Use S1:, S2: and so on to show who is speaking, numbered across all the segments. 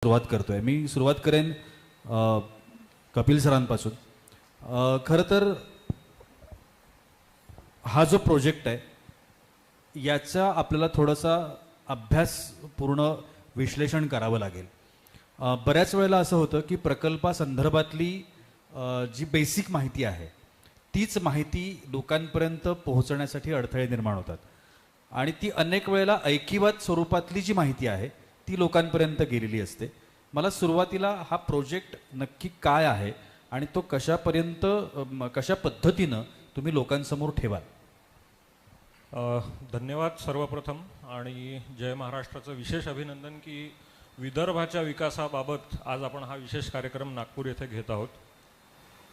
S1: सुरुवात करतोय मी सुरुवात करेन कपिल सरांपासून। खरं तर हा जो प्रोजेक्ट आहे याचा आपल्याला थोडासा अभ्यासपूर्ण विश्लेषण करावं लागेल। बऱ्याच वेळेला असं होतं की प्रकल्पासंदर्भातली जी बेसिक माहिती आहे तीच माहिती लोकांपर्यंत पोहोचण्यासाठी अडथळे निर्माण होतात आणि ती अनेक वेळेला ऐकिवात स्वरूपातली जी माहिती आहे ती लोकांपर्यंत गेलेली असते। मला सुरुवातीला हा प्रोजेक्ट नक्की काय आहे आणि तो कशापर्यंत कशा पद्धतीनं तुम्ही लोकांसमोर ठेवाल?
S2: धन्यवाद सर्वप्रथम आणि जय महाराष्ट्राचं विशेष अभिनंदन की विदर्भाच्या विकासाबाबत आज आपण हा विशेष कार्यक्रम नागपूर येथे घेत आहोत।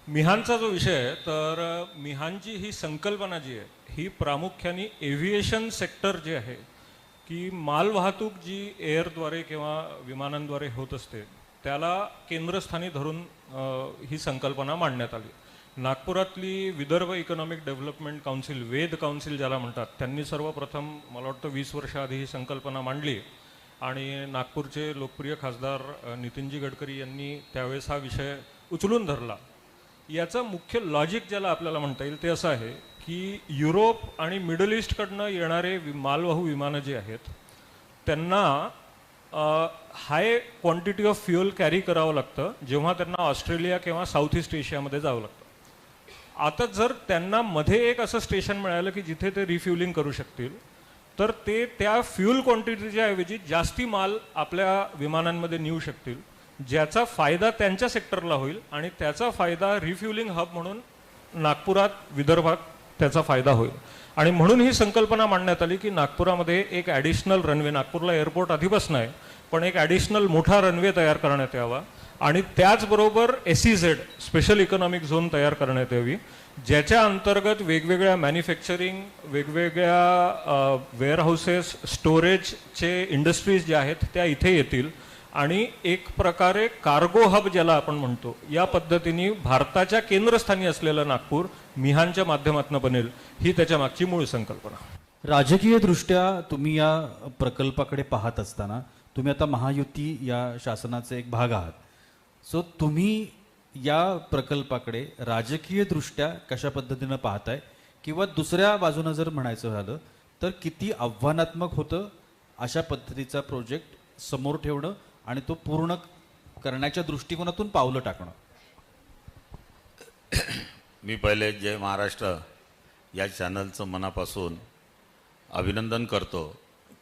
S2: मिहानचा जो विषय आहे तर मिहानची ही संकल्पना जी आहे ही प्रामुख्याने एव्हिएशन सेक्टर जे आहे की मालवाहतूक जी एअरद्वारे किंवा विमानांद्वारे होत असते त्याला केंद्रस्थानी धरून ही संकल्पना मांडण्यात आली। नागपुरातली विदर्भ इकॉनॉमिक डेव्हलपमेंट काउन्सिल वेद काउन्सिल ज्याला म्हणतात त्यांनी सर्वप्रथम मला वाटतं 20 वर्षाआधी ही संकल्पना मांडली आणि नागपूरचे लोकप्रिय खासदार नितीनजी गडकरी यांनी त्यावेळेस हा विषय उचलून धरला। याचं मुख्य लॉजिक ज्याला आपल्याला म्हणता येईल ते असं आहे की युरोप आणि मिडल ईस्टकडनं येणारे मालवाहू विमानं जे आहेत त्यांना हाय क्वांटिटी ऑफ फ्युअल कॅरी करावं लागतं जेव्हा त्यांना ऑस्ट्रेलिया किंवा साऊथ ईस्ट एशियामध्ये जावं लागतं। आता जर त्यांना मध्ये एक असं स्टेशन मिळालं की जिथे ते रिफ्युलिंग करू शकतील तर ते त्या फ्युअल क्वांटिटीच्या ऐवजी जास्ती माल आपल्या विमानांमध्ये नेऊ शकतील ज्याचा फायदा त्यांच्या सेक्टरला होईल आणि त्याचा फायदा रिफ्युलिंग हब म्हणून नागपुरात विदर्भात त्याचा फायदा होईल। आणि म्हणून ही संकल्पना मांडण्यात आली की नागपुरामध्ये एक ॲडिशनल रनवे, नागपूरला एअरपोर्ट आधीपासून आहे पण एक ॲडिशनल मोठा रनवे तयार करण्यात यावा आणि त्याचबरोबर SEZ स्पेशल इकॉनॉमिक झोन तयार करण्यात यावी ज्याच्या अंतर्गत वेगवेगळ्या मॅन्युफॅक्चरिंग, वेगवेगळ्या वेअरहाऊसेस, स्टोरेजचे इंडस्ट्रीज ज्या आहेत त्या इथे येतील आणि एक प्रकारे कार्गो हब ज्याला आपण म्हणतो या पद्धतीने भारताच्या केंद्रस्थानी असलेलं नागपूर मिहानच्या माध्यमातून बनेल ही त्याच्या मागची मूळ संकल्पना।
S1: राजकीय दृष्ट्या तुम्ही या प्रकल्पाकडे पाहत असताना तुम्ही आता महायुती या शासनाचे एक भाग आहात, सो तुम्ही या प्रकल्पाकडे राजकीय दृष्ट्या कशा पद्धतीनं पाहताय किंवा दुसऱ्या बाजूनं जर म्हणायचं झालं तर किती आव्हानात्मक होतं अशा पद्धतीचा प्रोजेक्ट समोर ठेवणं आणि तो पूर्ण करण्याच्या दृष्टिकोनातून पावलं टाकणं?
S3: मी पहिले जय महाराष्ट्र या चॅनलचं मनापासून अभिनंदन करतो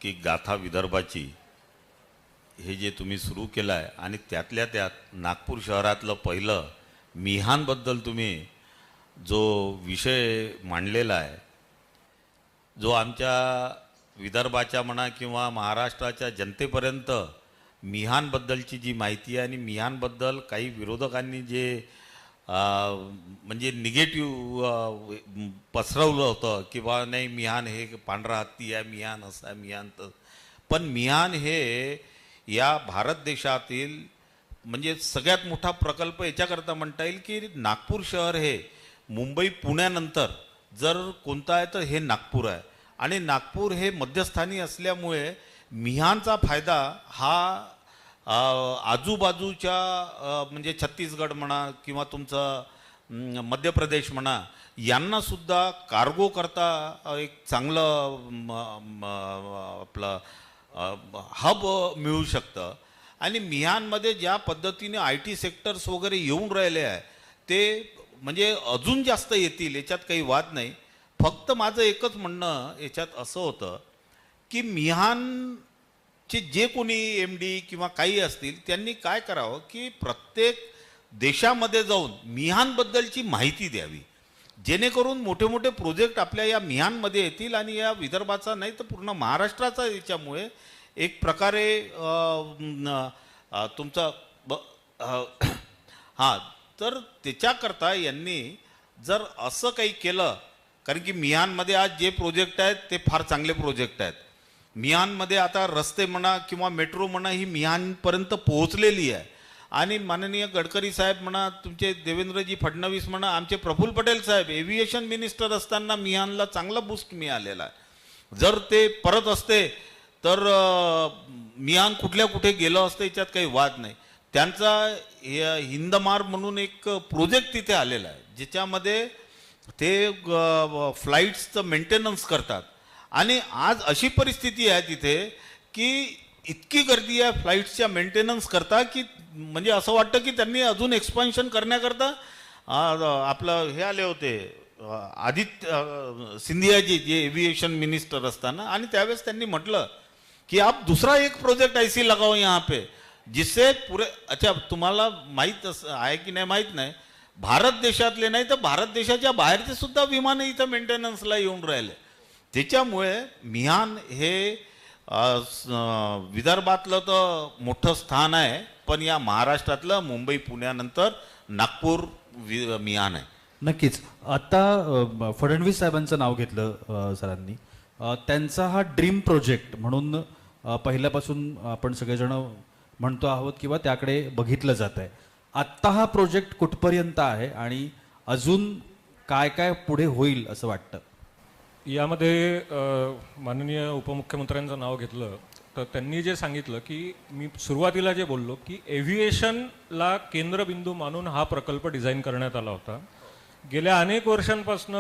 S3: की गाथा विदर्भाची हे जे तुम्ही सुरू केलं आहे आणि त्यातल्या त्यात नागपूर शहरातलं पहिलं मिहानबद्दल तुम्ही जो विषय मांडलेला आहे, जो आमच्या विदर्भाच्या म्हणा किंवा महाराष्ट्राच्या जनतेपर्यंत मिहानबद्दलची जी माहिती आहे आणि मिहानबद्दल काही विरोधकांनी जे म्हणजे निगेटिव्ह पसरवलं होतं की बा नाही मिहान हे पांढरा हत्ती आहे, मिहान असं आहे, मिहान तर, पण मिहान हे या भारत देशातील म्हणजे सगळ्यात मोठा प्रकल्प याच्याकरता म्हणता येईल की नागपूर शहर हे मुंबई पुण्यानंतर जर कोणता आहे तर हे नागपूर आहे आणि नागपूर हे मध्यस्थानी असल्यामुळे मिहानचा फायदा हा आजूबाजूच्या म्हणजे छत्तीसगड म्हणा किंवा तुमचं मध्य प्रदेश म्हणा यांनासुद्धा कार्गो करता एक चांगलं आपलं हब मिळू शकतं। आणि मिहानमध्ये ज्या पद्धतीने IT सेक्टर्स वगैरे येऊन राहिले आहे ते म्हणजे अजून जास्त येतील याच्यात काही वाद नाही। फक्त माझं एकच म्हणणं याच्यात असं होतं की मिहानचे जे कोणी MD किंवा काही असतील त्यांनी काय करावं की प्रत्येक देशामध्ये जाऊन मिहानबद्दलची माहिती द्यावी जेणेकरून मोठे मोठे प्रोजेक्ट आपल्या या मिहानमध्ये येतील आणि या विदर्भाचा नाही तर पूर्ण महाराष्ट्राचा याच्यामुळे एक प्रकारे तुमचा हां तर त्याच्याकरता यांनी जर असं काही केलं, कारण की मिहानमध्ये आज जे प्रोजेक्ट आहेत ते फार चांगले प्रोजेक्ट आहेत। मिहानमध्ये आता रस्ते म्हणा किंवा मेट्रो म्हणा ही मिहानपर्यंत पोहोचलेली आहे आणि माननीय गडकरी साहेब म्हणा, तुमचे देवेंद्रजी फडणवीस म्हणा, आमचे प्रफुल्ल पटेल साहेब एव्हिएशन मिनिस्टर असताना मिहानला चांगला बूस्ट मिळालेला आहे। जर ते परत असते तर मिहान कुठल्या कुठे गेलं असतं याच्यात काही वाद नाही. त्यांचा हिंदमार म्हणून एक प्रोजेक्ट तिथे आलेला आहे, ज्याच्यामध्ये ते फ्लाईट्सचं मेंटेनन्स करतात. आणि आज अशी परिस्थिती आहे तिथे की इतकी गर्दी आहे फ्लाईट्सच्या मेंटेनन्स करता की म्हणजे असं वाटतं की त्यांनी अजून एक्सपान्शन करण्याकरता आपलं हे आले होते आदित्य सिंधियाजी, जे एव्हिएशन मिनिस्टर असताना, आणि त्यावेळेस त्यांनी म्हटलं कि आप दूसरा एक प्रोजेक्ट ऐसी लगाओ यहाँ पे जिससे पूरे. अच्छा, तुम्हाला माहीत आहे की नाही माहीत नाही, भारत देशातले नाही तर भारत देशाच्या बाहेरचे सुद्धा विमानं इथं मेंटेनन्सला येऊन राहिले. त्याच्यामुळे मिहान हे विदर्भातलं तर मोठं स्थान आहे, पण या महाराष्ट्रातलं मुंबई पुण्यानंतर नागपूर मिहान आहे.
S1: नक्कीच. आता फडणवीस साहेबांचं नाव घेतलं सरांनी. त्यांचा हा ड्रीम प्रोजेक्ट म्हणून पहिल्यापासून आपण सगळेजण म्हणतो आहोत किंवा त्याकडे बघितलं जात आहे. आत्ता हा प्रोजेक्ट कुठपर्यंत आहे आणि अजून काय काय पुढे होईल असं वाटतं?
S2: यामध्ये माननीय उपमुख्यमंत्र्यांचं नाव घेतलं तर त्यांनी जे सांगितलं की मी सुरुवातीला जे बोललो की एव्हिएशनला केंद्रबिंदू मानून हा प्रकल्प डिझाईन करण्यात आला होता. गेल्या अनेक वर्षांपासून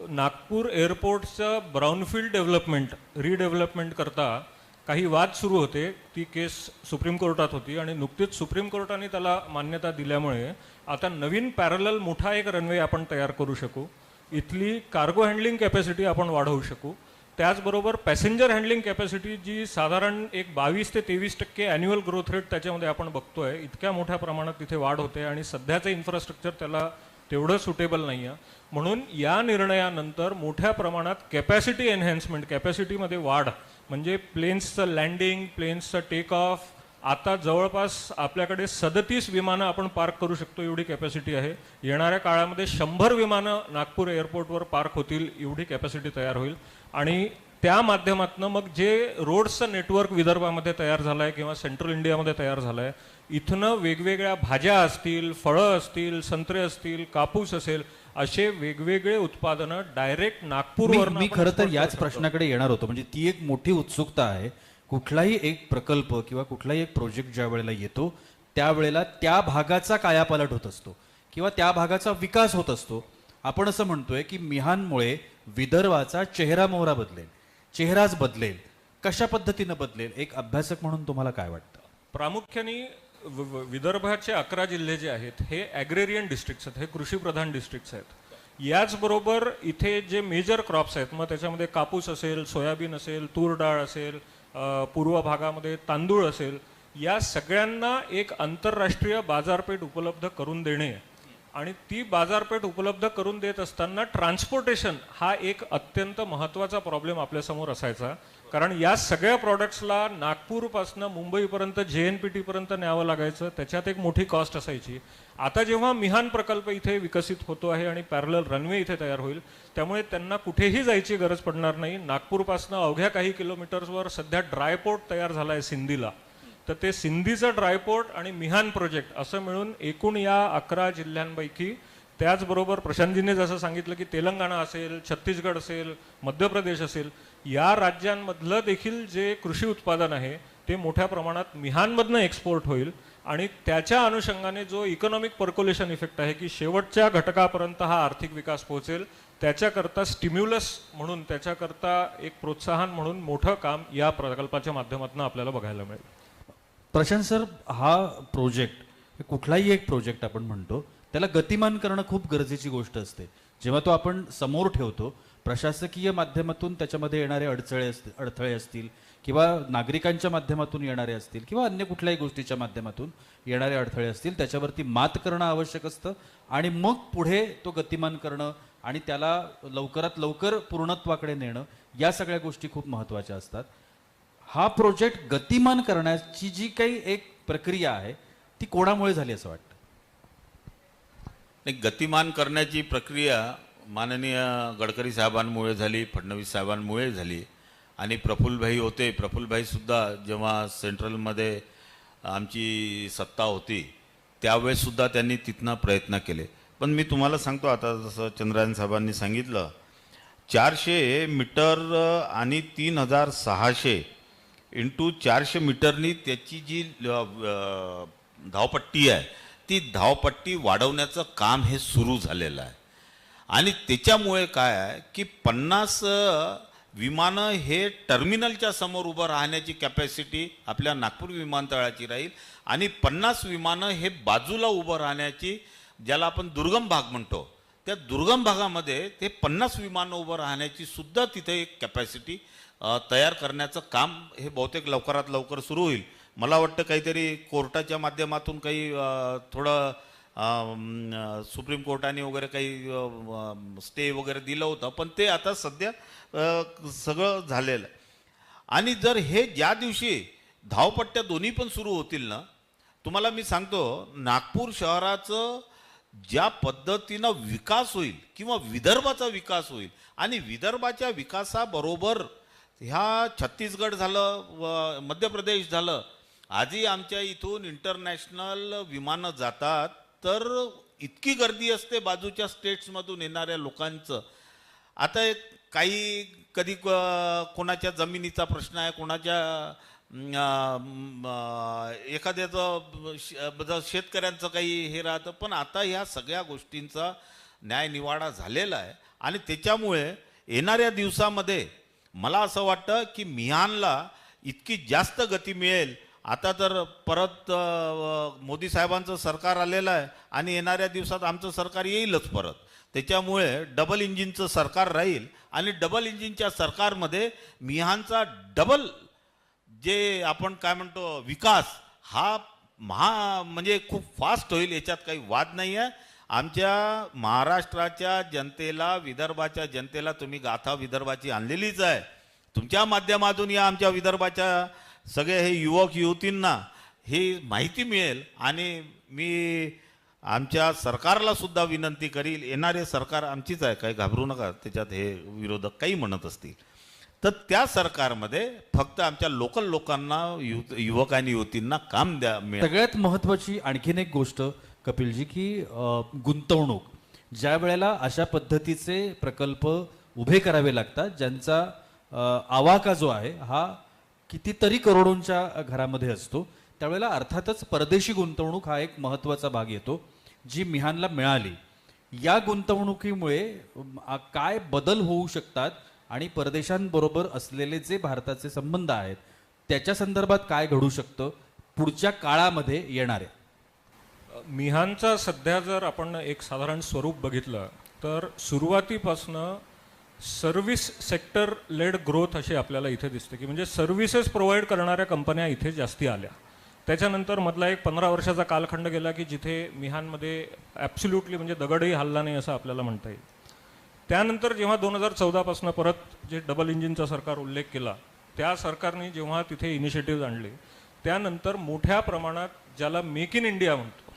S2: नागपूर एअरपोर्टचं ब्राउनफील्ड डेव्हलपमेंट रिडेव्हलपमेंट करता काही वाद सुरू होते. ती केस सुप्रीम कोर्टात होती आणि नुकतीच सुप्रीम कोर्टाने त्याला मान्यता दिल्यामुळे आता नवीन पॅरलल मोठा एक रनवे आपण तयार करू शकू, इथली कार्गो हँडलिंग कॅपॅसिटी आपण वाढवू शकू. त्याचबरोबर पॅसेंजर हँडलिंग कॅपॅसिटी जी साधारण एक 22 ते 23% ॲन्युअल ग्रोथ रेट त्याच्यामध्ये आपण बघतोय, इतक्या मोठ्या प्रमाणात तिथे वाढ होते आणि सध्याचं इन्फ्रास्ट्रक्चर त्याला तेवढं सुटेबल नाही आहे. म्हणून या निर्णयानंतर मोठ्या प्रमाणात कॅपॅसिटी एन्हान्समेंट, कॅपॅसिटीमध्ये वाढ म्हणजे प्लेन्सचं लँडिंग, प्लेन्सचं टेक ऑफ, आता जवळपास आपल्याकडे 37 विमानं आपण पार्क करू शकतो एवढी कॅपॅसिटी आहे. येणाऱ्या काळामध्ये 100 विमानं नागपूर एअरपोर्टवर पार्क होतील एवढी कॅपॅसिटी तयार होईल. आणि त्या माध्यमातून मग जे रोड्सचं नेटवर्क विदर्भामध्ये तयार झालं आहे किंवा सेंट्रल इंडियामध्ये तयार झालं आहे, इथनं वेगवेगळ्या भाज्या असतील, फळं असतील, संत्रे असतील, कापूस असेल, असे वेगवेगळे उत्पादनं डायरेक्ट नागपूरवर.
S1: मी खरं तर याच प्रश्नाकडे येणार होतो. म्हणजे ती एक मोठी उत्सुकता आहे. कुठलाही एक प्रकल्प किंवा कुठलाही एक प्रोजेक्ट ज्या वेळेला येतो त्यावेळेला त्या भागाचा कायापालट होत असतो किंवा त्या भागाचा विकास होत असतो. आपण असं म्हणतोय की मिहानमुळे विदर्भाचा चेहरा मोहरा बदलेल, चेहराच बदलेल. कशा पद्धतीनं बदलेल? एक अभ्यासक म्हणून तुम्हाला काय वाटतं?
S2: प्रामुख्याने विदर्भाचे 11 जिल्हे जे आहेत हे ॲग्रेरियन डिस्ट्रिक्ट्स आहेत, हे कृषीप्रधान डिस्ट्रिक्ट्स आहेत. याचबरोबर इथे जे मेजर क्रॉप्स आहेत, मग त्याच्यामध्ये कापूस असेल, सोयाबीन असेल, तूर डाळ असेल, पूर्व भागामध्ये तांदूळ असेल, या सगळ्यांना एक आंतरराष्ट्रीय बाजारपेठ उपलब्ध करून देणे आणि ती बाजारपेठ उपलब्ध करून देत असताना ट्रान्सपोर्टेशन हा एक अत्यंत महत्त्वाचा प्रॉब्लेम आपल्यासमोर असायचा. कारण या सगळ्या प्रॉडक्ट्सला नागपूरपासून मुंबईपर्यंत JNPT पर्यंत न्यावं लागायचं, त्याच्यात एक मोठी कॉस्ट असायची. आता जेव्हा मिहान प्रकल्प इथे विकसित होतो आहे आणि पॅरलल रनवे इथे तयार होईल, त्यामुळे त्यांना कुठेही जायची गरज पडणार नाही. नागपूरपासून अवघ्या काही किलोमीटर्सवर सध्या ड्रायपोर्ट तयार झाला आहे सिंधीला, तर ते सिंधीचं ड्रायपोर्ट आणि मिहान प्रोजेक्ट असं मिळून एकूण या 11 जिल्ह्यांपैकी, त्याचबरोबर प्रशांतजीने जसं सांगितलं की तेलंगणा असेल, छत्तीसगड असेल, मध्य प्रदेश असेल, या राज्यांमधलं देखील जे कृषी उत्पादन आहे ते मोठ्या प्रमाणात मिहानमधनं एक्सपोर्ट होईल. आणि त्याच्या अनुषंगाने जो इकॉनॉमिक पर्क्युलेशन इफेक्ट आहे की शेवटच्या घटकापर्यंत हा आर्थिक विकास पोहोचेल, त्याच्याकरता स्टिम्युलस म्हणून, त्याच्याकरता एक प्रोत्साहन म्हणून मोठं काम या प्रकल्पाच्या माध्यमातून आपल्याला बघायला मिळेल.
S1: प्रशांत सर, हा प्रोजेक्ट, कुठलाही एक प्रोजेक्ट आपण म्हणतो त्याला गतिमान करणं खूप गरजेची गोष्ट असते. जेव्हा तो आपण समोर ठेवतो, प्रशासकीय माध्यमातून त्याच्यामध्ये येणारे अडथळे असतील किंवा नागरिकांच्या माध्यमातून येणारे असतील किंवा अन्य कुठल्याही गोष्टीच्या माध्यमातून येणारे अडथळे असतील, त्याच्यावरती मात करणं आवश्यक असतं आणि मग पुढे तो गतिमान करणं आणि त्याला लवकरात लवकर पूर्णत्वाकडे नेणं, या सगळ्या गोष्टी खूप महत्त्वाच्या असतात. हा प्रोजेक्ट गतिमान करण्याची जी काही एक प्रक्रिया आहे ती कोणामुळे झाली असं वाटतं?
S3: गतिमान करण्याची प्रक्रिया माननीय गडकरी साहेबांमुळे झाली, फडणवीस साहेबांमुळे झाली. आणि प्रफुल्लभाई होते, प्रफुल्लभाईसुद्धा जेव्हा सेंट्रलमध्ये आमची सत्ता होती त्यावेळेससुद्धा त्यांनी तिथनं प्रयत्न केले. पण मी तुम्हाला सांगतो, आता जसं चंद्रायन साहेबांनी सांगितलं, 400 मीटर आणि 3600 इंटू 400 मीटरनी त्याची जी धावपट्टी आहे ती धावपट्टी वाढवण्याचं काम हे सुरू झालेलं आहे. आणि त्याच्यामुळे काय आहे की 50 विमानं हे टर्मिनलच्या समोर उभं राहण्याची कॅपॅसिटी आपल्या नागपूर विमानतळाची राहील आणि 50 विमानं हे बाजूला उभं राहण्याची, ज्याला आपण दुर्गम भाग म्हणतो, त्या दुर्गम भागामध्ये ते 50 विमानं उभं राहण्याची सुद्धा तिथे एक कॅपॅसिटी तयार करण्याचं काम हे बहुतेक लवकरात लवकर सुरू होईल. मला वाटतं काहीतरी कोर्टाच्या माध्यमातून काही थोडं सुप्रीम कोर्टाने वगैरे काही स्टे वगैरे दिलं होतं, पण ते आता सध्या सगळं झालेलं आहे. आणि जर हे ज्या दिवशी धावपट्ट्या दोन्ही पण सुरू होतील ना, तुम्हाला मी सांगतो नागपूर शहराचं ज्या पद्धतीनं विकास होईल किंवा विदर्भाचा विकास होईल, आणि विदर्भाच्या विकासाबरोबर ह्या छत्तीसगड झालं, मध्य प्रदेश झालं, आजही आमच्या इथून इंटरनॅशनल विमानं जातात, तर इतकी गर्दी असते बाजूच्या स्टेट्समधून येणाऱ्या लोकांचं. आता काही कधी कोणाच्या जमिनीचा प्रश्न आहे, कोणाच्या एखाद्याचं शेतकऱ्यांचं काही हे राहतं, पण आता ह्या सगळ्या गोष्टींचा न्यायनिवाडा झालेला आहे. आणि त्याच्यामुळे येणाऱ्या दिवसामध्ये मला असं वाटतं की मिहानला इतकी जास्त गती मिळेल. आता तर परत मोदी साहेबांचं सरकार आलेलं आहे आणि येणाऱ्या दिवसात आमचं सरकार येईलच परत. त्याच्यामुळे डबल इंजिनचं सरकार राहील आणि डबल इंजिनच्या सरकारमध्ये मिहानचा डबल जे आपण काय म्हणतो विकास हा म्हणजे खूप फास्ट होईल, याच्यात काही वाद नाही आहे. आमच्या महाराष्ट्राच्या जनतेला, विदर्भाच्या जनतेला तुम्ही गाथा विदर्भाची आणलेलीच आहे. तुमच्या माध्यमातून या आमच्या विदर्भाच्या सगळे हे युवक युवतींना ही माहिती मिळेल. आणि मी आमच्या सरकारला सुद्धा विनंती करील, येणारे सरकार आमचीच आहे, काही घाबरू नका त्याच्यात हे विरोधक काही म्हणत असतील तर, त्या सरकारमध्ये फक्त आमच्या लोकल लोकांना, युवक आणि युवतींना काम द्या मिळेल.
S1: सगळ्यात महत्त्वाची आणखीन एक गोष्ट कपिलजी की गुंतवणूक, ज्या वेळेला अशा पद्धतीचे प्रकल्प उभे करावे लागतात, ज्यांचा आवाका जो आहे हा कितीतरी करोडोंच्या घरामध्ये असतो, त्यावेळेला अर्थातच परदेशी गुंतवणूक हा एक महत्त्वाचा भाग येतो, जी मिहानला मिळाली. या गुंतवणुकीमुळे काय बदल होऊ शकतात आणि परदेशांबरोबर असलेले जे भारताचे संबंध आहेत त्याच्या संदर्भात काय घडू शकतं पुढच्या काळामध्ये येणारे?
S2: मिहानचा सध्या जर आपण एक साधारण स्वरूप बघितलं तर सुरुवातीपासनं सर्व्हिस सेक्टर लेड ग्रोथ अशी आपल्याला इथे दिसते, की म्हणजे सर्व्हिसेस प्रोव्हाइड करणाऱ्या कंपन्या इथे जास्ती आल्या. त्याच्यानंतर मधला एक 15 वर्षाचा कालखंड गेला की जिथे मिहानमध्ये ॲब्सोल्युटली म्हणजे दगडही हल्ला नाही असं आपल्याला म्हणता येईल. त्यानंतर जेव्हा 2014 पासून परत जे डबल इंजिनचा सरकार उल्लेख केला, त्या सरकारने जेव्हा तिथे इनिशिएटिव्ह आणले, त्यानंतर मोठ्या प्रमाणात ज्याला मेक इन इंडिया म्हणतो,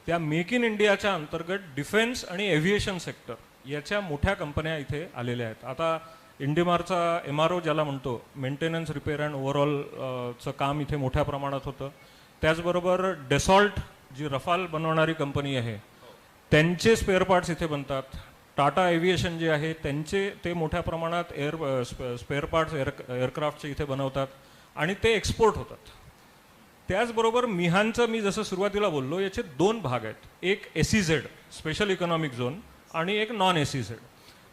S2: त्या मेक इन इंडियाच्या अंतर्गत डिफेन्स आणि एव्हिएशन सेक्टर याच्या मोठ्या कंपन्या इथे आलेल्या आहेत. आता इंडिमारचा MRO ज्याला म्हणतो, मेंटेनन्स रिपेअर अँड ओव्हरऑलचं काम इथे मोठ्या प्रमाणात होतं. त्याचबरोबर डेसॉल्ट जी रफाल बनवणारी कंपनी आहे त्यांचे स्पेअर पार्ट्स इथे बनतात. टाटा एव्हिएशन जे आहे ते मोठ्या प्रमाणात स्पेअर पार्ट्स एअरक्राफ्टचे इथे बनवतात आणि ते एक्सपोर्ट होतात. त्याचबरोबर मिहानचं मी जसं सुरुवातीला बोललो, याचे 2 भाग आहेत. एक SEZ स्पेशल इकॉनॉमिक झोन आणि एक नॉन SEZ.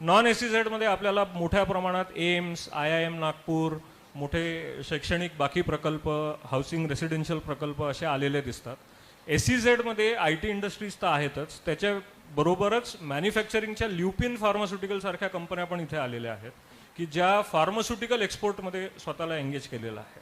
S2: नॉन SEZमध्ये आपल्याला मोठ्या प्रमाणात एम्स, IIM नागपूर, मोठे शैक्षणिक बाकी प्रकल्प, हाऊसिंग रेसिडेन्शियल प्रकल्प असे आलेले दिसतात. SEZमध्ये IT इंडस्ट्रीज तर आहेतच, त्याच्याबरोबरच मॅन्युफॅक्चरिंगच्या ल्युपिन फार्मास्युटिकल सारख्या कंपन्या पण इथे आलेल्या आहेत की ज्या फार्मास्युटिकल एक्सपोर्टमध्ये स्वतःला एंगेज केलेलं आहे.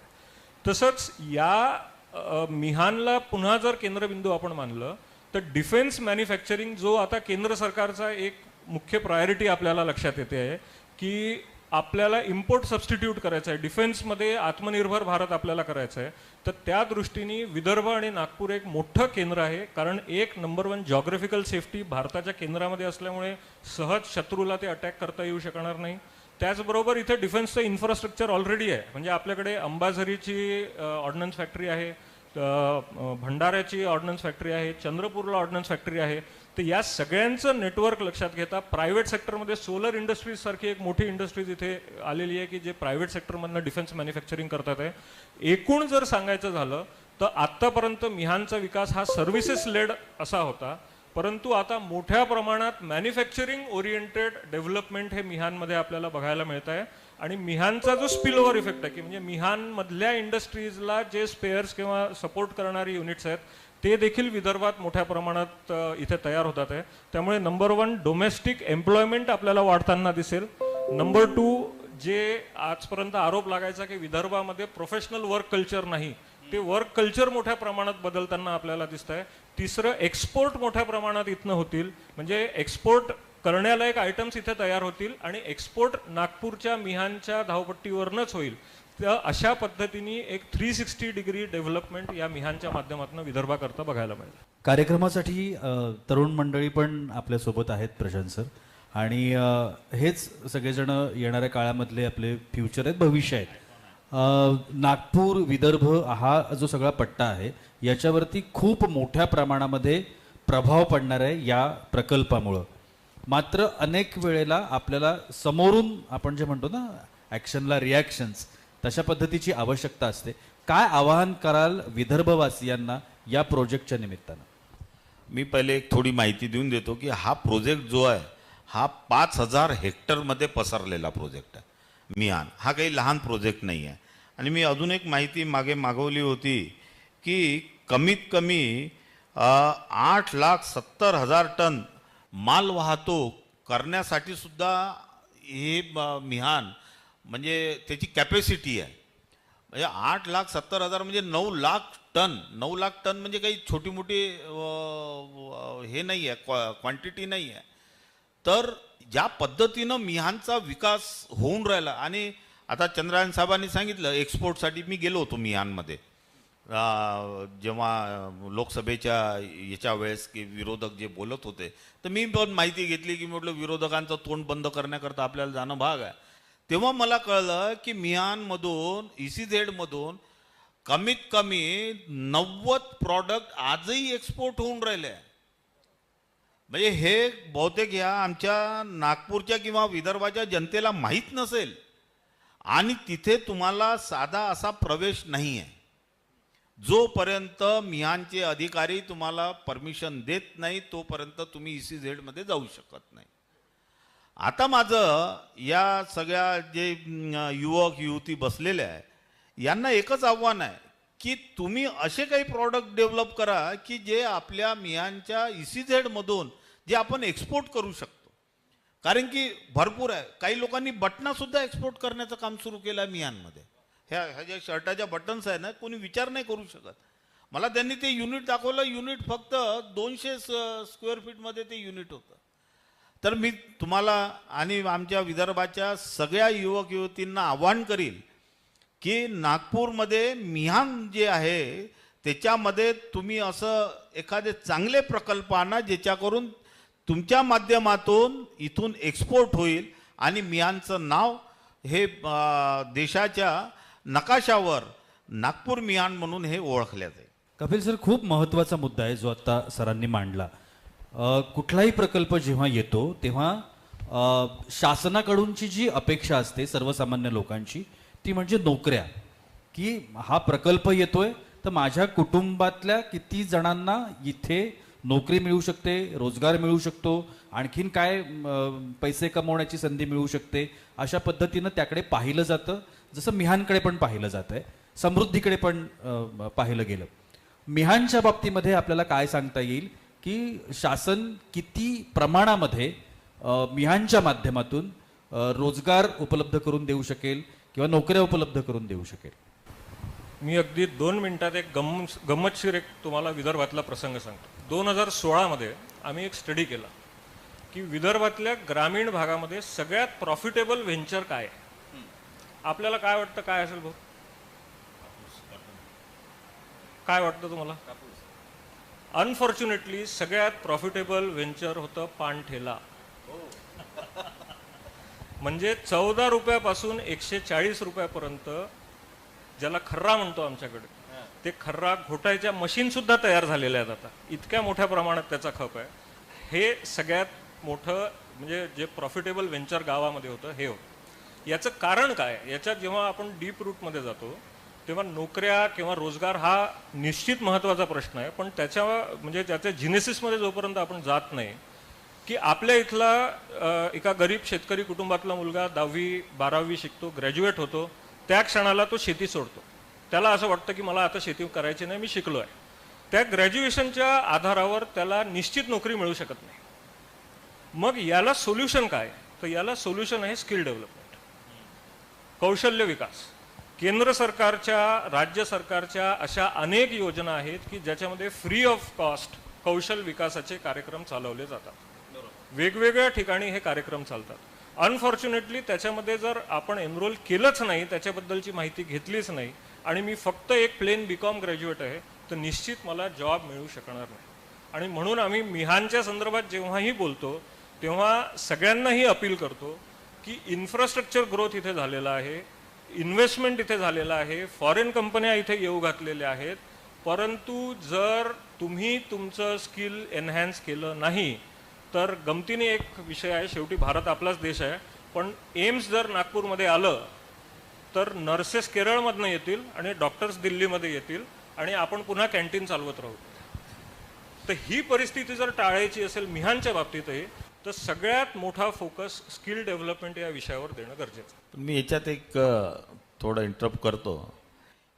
S2: तसंच या मिहानला पुन्हा जर केंद्रबिंदू आपण मानलं तर डिफेन्स मॅन्युफॅक्चरिंग, जो आता केंद्र सरकारचा एक मुख्य प्रायोरिटी आपल्याला लक्षात येते आहे की आपल्याला इम्पोर्ट सबस्टिट्यूट करायचं आहे, डिफेन्समध्ये आत्मनिर्भर भारत आपल्याला करायचं आहे. तर त्या दृष्टीने विदर्भ आणि नागपूर एक मोठं केंद्र आहे, कारण एक नंबर 1 जॉग्राफिकल सेफ्टी भारताच्या केंद्रामध्ये असल्यामुळे सहज शत्रूला ते अटॅक करता येऊ शकणार नाही. त्याचबरोबर इथे डिफेन्सचं इन्फ्रास्ट्रक्चर ऑलरेडी आहे, म्हणजे आपल्याकडे अंबाझरीची ऑर्डनन्स फॅक्टरी आहे, भंडाऱ्याची ऑर्डनन्स फॅक्टरी आहे, चंद्रपूरला ऑर्डनन्स फॅक्टरी आहे. तर या सगळ्यांचं नेटवर्क लक्षात घेता प्रायव्हेट सेक्टरमध्ये सोलर इंडस्ट्रीज सारखी एक मोठी इंडस्ट्रीज इथे आलेली आहे की जे प्रायव्हेट सेक्टरमधनं डिफेन्स मॅन्युफॅक्चरिंग करतात आहे. एकूण जर सांगायचं झालं तर आत्तापर्यंत मिहानचा विकास हा सर्व्हिसेस लेड असा होता, परंतु आता मोठ्या प्रमाणात मॅन्युफॅक्चरिंग ओरिएंटेड डेव्हलपमेंट हे मिहानमध्ये आपल्याला बघायला मिळत आहे. आणि मिहानचा जो स्पिल ओव्हर इफेक्ट आहे की म्हणजे मिहानमधल्या इंडस्ट्रीजला जे स्पेअर्स किंवा सपोर्ट करणारी युनिट्स आहेत ते देखील विदर्भात मोठ्या प्रमाणात इथे तयार होतात आहे. त्यामुळे नंबर 1 डोमेस्टिक एम्प्लॉयमेंट आपल्याला वाढताना दिसेल. नंबर 2 जे आजपर्यंत आरोप लागायचा की विदर्भामध्ये प्रोफेशनल वर्क कल्चर नाही, ते वर्क कल्चर मोठ्या प्रमाणात बदलताना आपल्याला दिसत आहे. तिसरं एक्सपोर्ट मोठ्या प्रमाणात इथनं होतील, म्हणजे एक्सपोर्ट करण्यालायक आयटम्स इथे तयार होतील आणि एक्सपोर्ट नागपूरच्या मिहानच्या धावपट्टीवरनंच होईल. तर अशा पद्धतीने एक 360 डिग्री डेव्हलपमेंट या मिहानच्या माध्यमातून विदर्भाकरता बघायला मिळेल.
S1: कार्यक्रमासाठी तरुण मंडळी पण आपल्यासोबत आहेत प्रशांत सर, आणि हेच सगळेजण येणाऱ्या काळामधले आपले फ्युचर आहेत, भविष्य आहेत. नागपूर विदर्भ हा जो सगळा पट्टा आहे याच्यावरती खूप मोठ्या प्रमाणामध्ये प्रभाव पडणार आहे या प्रकल्पामुळं. मात्र अनेक वेळेला आपल्याला समोरून आपण जे म्हणतो ना ॲक्शनला रिॲक्शन्स, तशा पद्धतीची आवश्यकता असते. काय आवाहन कराल विदर्भवासियांना या प्रोजेक्टच्या निमित्तानं?
S3: मी पहिले एक थोडी माहिती देऊन देतो की हा प्रोजेक्ट जो आहे हा 5000 हेक्टरमध्ये पसरलेला प्रोजेक्ट आहे. मिहान हा काही लहान प्रोजेक्ट नाही आहे. आणि मी अजून एक माहिती मागवली होती की कमीत कमी 8,70,000 टन माल वाहतूक करण्यासाठी सुद्धा हे मिहान म्हणजे त्याची कॅपॅसिटी आहे. म्हणजे 8,70,000 म्हणजे 9,00,000 टन. 9,00,000 टन म्हणजे काही छोटी मोठी हे नाही आहे, क्वांटिटी नाही आहे. तर ज्या पद्धतीनं मिहानचा विकास होऊन राहिला, आणि आता चंद्रयान साहेबांनी सांगितलं एक्सपोर्टसाठी मी गेलो होतो मिहानमध्ये जेव्हा लोकसभेच्या याच्या वेळेस की विरोधक जे बोलत होते, तर मी पण माहिती घेतली की म्हटलं विरोधकांचं तोंड बंद करण्याकरता आपल्याला जाणं भाग आहे. तेव्हा मला कळलं की मिहानमधून ECZ कमीत कमी 90 प्रॉडक्ट आजही एक्सपोर्ट होऊन राहिले आहे. म्हणजे हे बहुतेक ह्या आमच्या नागपूरच्या किंवा विदर्भाच्या जनतेला माहीत नसेल, आणि तिथे तुम्हाला साधा असा प्रवेश नाही आहे. जोपर्यंत मिहानचे अधिकारी तुम्हाला परमिशन देत नाही तोपर्यंत तुम्ही ECZ जाऊ शकत नाही. आता माझं या सगळ्या जे युवक युवती बसलेले आहे यांना एकच आव्हान आहे की तुम्ही असे काही प्रॉडक्ट डेव्हलप करा की जे आपल्या मिहानच्या ECZ जे आपण एक्सपोर्ट करू शकतो. कारण की भरपूर आहे. काही लोकांनी बटनासुद्धा एक्सपोर्ट करण्याचं काम सुरू केलं आहे मिहानमध्ये. ह्या ज्या शर्टाच्या बटन्स आहे ना, कोणी विचार नाही करू शकत. मला त्यांनी ते युनिट दाखवलं. युनिट फक्त 200 स्क्वेअर फीटमध्ये ते युनिट होतं. तर मी तुम्हाला आणि आमच्या विदर्भाच्या सगळ्या युवक युवतींना आवाहन करील की नागपूरमध्ये मिहान जे आहे त्याच्यामध्ये तुम्ही असं एखादे चांगले प्रकल्प आणा ज्याच्याकरून तुमच्या माध्यमातून इथून एक्सपोर्ट होईल आणि मिहानचं नाव हे देशाच्या नकाशावर नागपूर मिहान म्हणून हे ओळखल्या जाईल.
S1: कपिल सर, खूप महत्त्वाचा मुद्दा आहे जो आता सरांनी मांडला. कुठलाही प्रकल्प जेव्हा येतो तेव्हा शासनाकडूनची जी अपेक्षा असते सर्वसामान्य लोकांची ती म्हणजे नोकऱ्या, की हा प्रकल्प येतोय तर माझ्या कुटुंबातल्या किती जणांना इथे नोकरी मिळू शकते, रोजगार मिळू शकतो, आणखीन काय पैसे कमवण्याची संधी मिळू शकते, अशा पद्धतीनं त्याकडे पाहिलं जातं. जसं मिहानकडे पण पाहिलं जात आहे, समृद्धीकडे पण पाहिलं गेलं. मिहानच्या बाबतीमध्ये आपल्याला काय सांगता येईल की शासन किती प्रमाणामध्ये मिहानच्या माध्यमातून रोजगार उपलब्ध करून देऊ शकेल किंवा नोकऱ्या उपलब्ध करून देऊ शकेल?
S2: मी अगदी 2 मिनिटात एक गंमतशीर एक तुम्हाला विदर्भातला प्रसंग सांगतो. 2016 आम्ही एक स्टडी केला की विदर्भातल्या ग्रामीण भागामध्ये सगळ्यात प्रॉफिटेबल व्हेंचर काय आहे. आपल्याला काय वाटतं काय असेल भाऊ? काय वाटतं तुम्हाला? अनफॉर्च्युनेटली सगळ्यात प्रॉफिटेबल व्हेंचर होतं पानठेला. म्हणजे 14 रुपयापासून 140 रुपयापर्यंत, ज्याला खर्रा म्हणतो आमच्याकडे, ते खर्रा घोटायच्या मशीनसुद्धा तयार झालेल्या आहेत आता, इतक्या मोठ्या प्रमाणात त्याचा खप आहे. हे सगळ्यात मोठं म्हणजे जे प्रॉफिटेबल व्हेंचर गावामध्ये होतं हे होतं. याचं कारण काय? याच्यात जेव्हा आपण डीप रूटमध्ये जातो तेव्हा नोकऱ्या किंवा रोजगार हा निश्चित महत्त्वाचा प्रश्न आहे, पण त्याच्या म्हणजे त्याच्या जिनेसिसमध्ये जोपर्यंत आपण जात नाही की आपल्या इथला एका गरीब शेतकरी कुटुंबातला मुलगा 10वी 12वी शिकतो, ग्रॅज्युएट होतो, त्या क्षणाला तो शेती सोडतो. त्याला असं वाटतं की मला आता शेती करायची नाही, मी शिकलो आहे. त्या ग्रॅज्युएशनच्या आधारावर त्याला निश्चित नोकरी मिळू शकत नाही. मग याला सोल्युशन काय? तर याला सोल्युशन आहे स्किल डेव्हलपमेंट, कौशल्य विकास. केंद्र सरकारच्या, राज्य सरकारच्या अशा अनेक योजना आहेत की ज्याच्यामध्ये फ्री ऑफ कॉस्ट कौशल विकासाचे कार्यक्रम चालवले जातात. वेगवेगळ्या ठिकाणी हे कार्यक्रम चालतात. अनफॉर्च्युनेटली त्याच्यामध्ये जर आपण एनरोल केलंच नाही, त्याच्याबद्दलची माहिती घेतलीच नाही आणि मी फक्त एक प्लेन BCom ग्रॅज्युएट आहे, तर निश्चित मला जॉब मिळू शकणार नाही. आणि म्हणून आम्ही मिहानच्या संदर्भात जेव्हाही बोलतो तेव्हा सगळ्यांनाही अपील करतो की इन्फ्रास्ट्रक्चर ग्रोथ इथे झालेला आहे, इन्व्हेस्टमेंट इथे झालेलं आहे, फॉरेन कंपन्या इथे येऊ घातलेल्या आहेत, परंतु जर तुम्ही तुमचं स्किल एनहॅन्स केलं नाही तर गमतीने एक विषय आहे, शेवटी भारत आपलाच देश आहे, पण एम्स जर नागपूरमध्ये आलं तर नर्सेस केरळमधनं येतील आणि डॉक्टर्स दिल्लीमध्ये येतील आणि आपण पुन्हा कॅन्टीन चालवत राहू. तर ही परिस्थिती जर टाळायची असेल मिहानच्या बाबतीतही, तर सगळ्यात मोठा फोकस स्किल डेव्हलपमेंट या विषयावर देणं गरजेचं आहे.
S3: मी याच्यात एक थोडं इंटरप्ट करतो.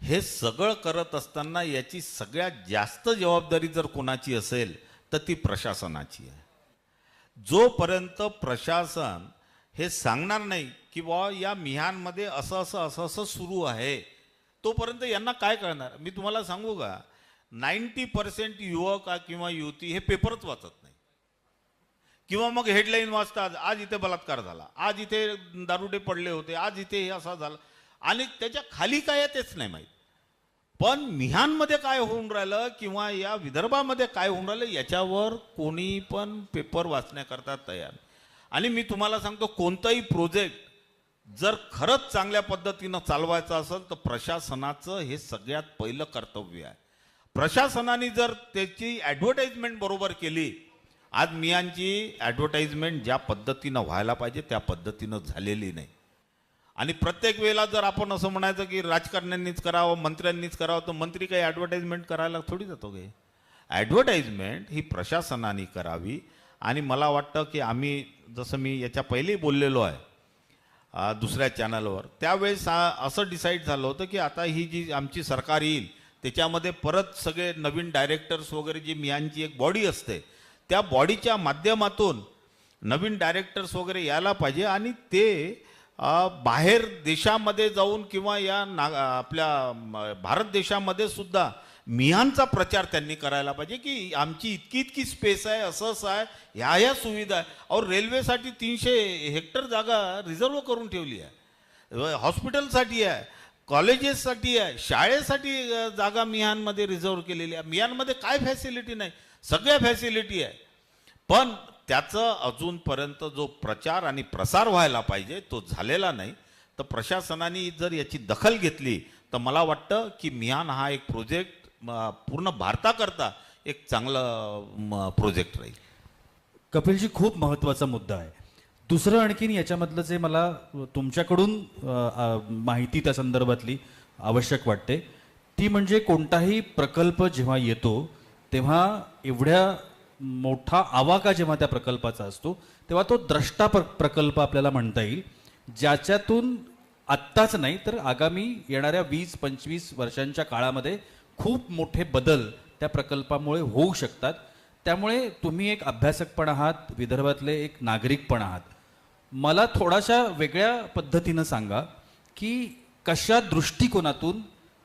S3: हे सगळं करत असताना याची सगळ्यात जास्त जबाबदारी जर कोणाची असेल तर ती प्रशासनाची आहे. जोपर्यंत प्रशासन हे सांगणार नाही की बुवा या मिहानमध्ये असं असं असं असं सुरू आहे, तोपर्यंत यांना काय कळणार? मी तुम्हाला सांगू का, 90% युवक किंवा युवती हे पेपरच वाचत नाही किंवा मग हेडलाईन वाचतात, आज इथे बलात्कार झाला, आज इथे दारुडे पडले होते, आज इथे हे असं झालं, आणि त्याच्या खाली काय आहे तेच नाही माहीत. पण मिहानमध्ये काय होऊन राहिलं किंवा या विदर्भामध्ये काय होऊन राहिलं याच्यावर कोणी पण पेपर वाचण्याकरता तयार. आणि मी तुम्हाला सांगतो, कोणताही प्रोजेक्ट जर खरंच चांगल्या पद्धतीनं चालवायचा असेल तर प्रशासनाचं हे सगळ्यात पहिलं कर्तव्य आहे. प्रशासनाने जर त्याची ॲडव्हर्टाइजमेंट बरोबर केली, आज मिहानची ॲडव्हर्टाइजमेंट ज्या पद्धतीनं व्हायला पाहिजे त्या पद्धतीनं झालेली नाही. आणि प्रत्येक वेळेला जर आपण असं म्हणायचं की राजकारण्यांनीच करावं, मंत्र्यांनीच करावं, तर मंत्री काही ॲडव्हर्टाइजमेंट करायला थोडी जातो काही. ॲडव्हर्टाइजमेंट ही प्रशासनाने करावी. आणि मला वाटतं की आम्ही, जसं मी याच्या पहिले बोललेलो आहे दुसऱ्या चॅनलवर, त्यावेळेस असं डिसाईड झालं होतं की आता ही जी आमची सरकार येईल त्याच्यामध्ये परत सगळे नवीन डायरेक्टर्स वगैरे, जी मिहानची एक बॉडी असते, त्या बॉडीच्या माध्यमातून नवीन डायरेक्टर्स वगैरे यायला पाहिजे आणि ते बाहेर देशामध्ये जाऊन किंवा या आपल्या भारत देशामध्ये सुद्धा मिहानचा प्रचार त्यांनी करायला पाहिजे की आमची इतकी इतकी स्पेस आहे, असं असं आहे, ह्या सुविधा आहे. और रेल्वेसाठी 300 हेक्टर जागा रिझर्व करून ठेवली आहे, हॉस्पिटलसाठी आहे, कॉलेजेससाठी आहे, शाळेसाठी जागा मिहानमध्ये रिझर्व केलेली आहे. मिहानमध्ये काय फॅसिलिटी नाही? सगळ्या फॅसिलिटी आहे. पण त्याचं अजूनपर्यंत जो प्रचार आणि प्रसार व्हायला पाहिजे तो झालेला नाही. तर प्रशासनाने जर याची दखल घेतली तर मला वाटतं की मिहान हा एक प्रोजेक्ट पूर्ण भारताकरता एक चांगला प्रोजेक्ट राहील.
S1: कपिलजी, खूप महत्त्वाचा मुद्दा आहे. दुसरं आणखीन याच्यामधलं जे मला तुमच्याकडून माहिती त्या संदर्भातली आवश्यक वाटते ती म्हणजे कोणताही प्रकल्प जेव्हा येतो तेव्हा एवढ्या मोठा आवाका जेव्हा त्या प्रकल्पाचा असतो तेव्हा तो द्रष्टा प्रकल्प आपल्याला म्हणता येईल, ज्याच्यातून आत्ताच नाही तर आगामी येणाऱ्या 20-25 वर्षांच्या काळामध्ये खूप मोठे बदल त्या प्रकल्पामुळे होऊ शकतात. त्यामुळे तुम्ही एक अभ्यासक पण आहात, विदर्भातले एक नागरिक पण आहात. मला थोडाशा वेगळ्या पद्धतीनं सांगा की कशा दृष्टिकोनातून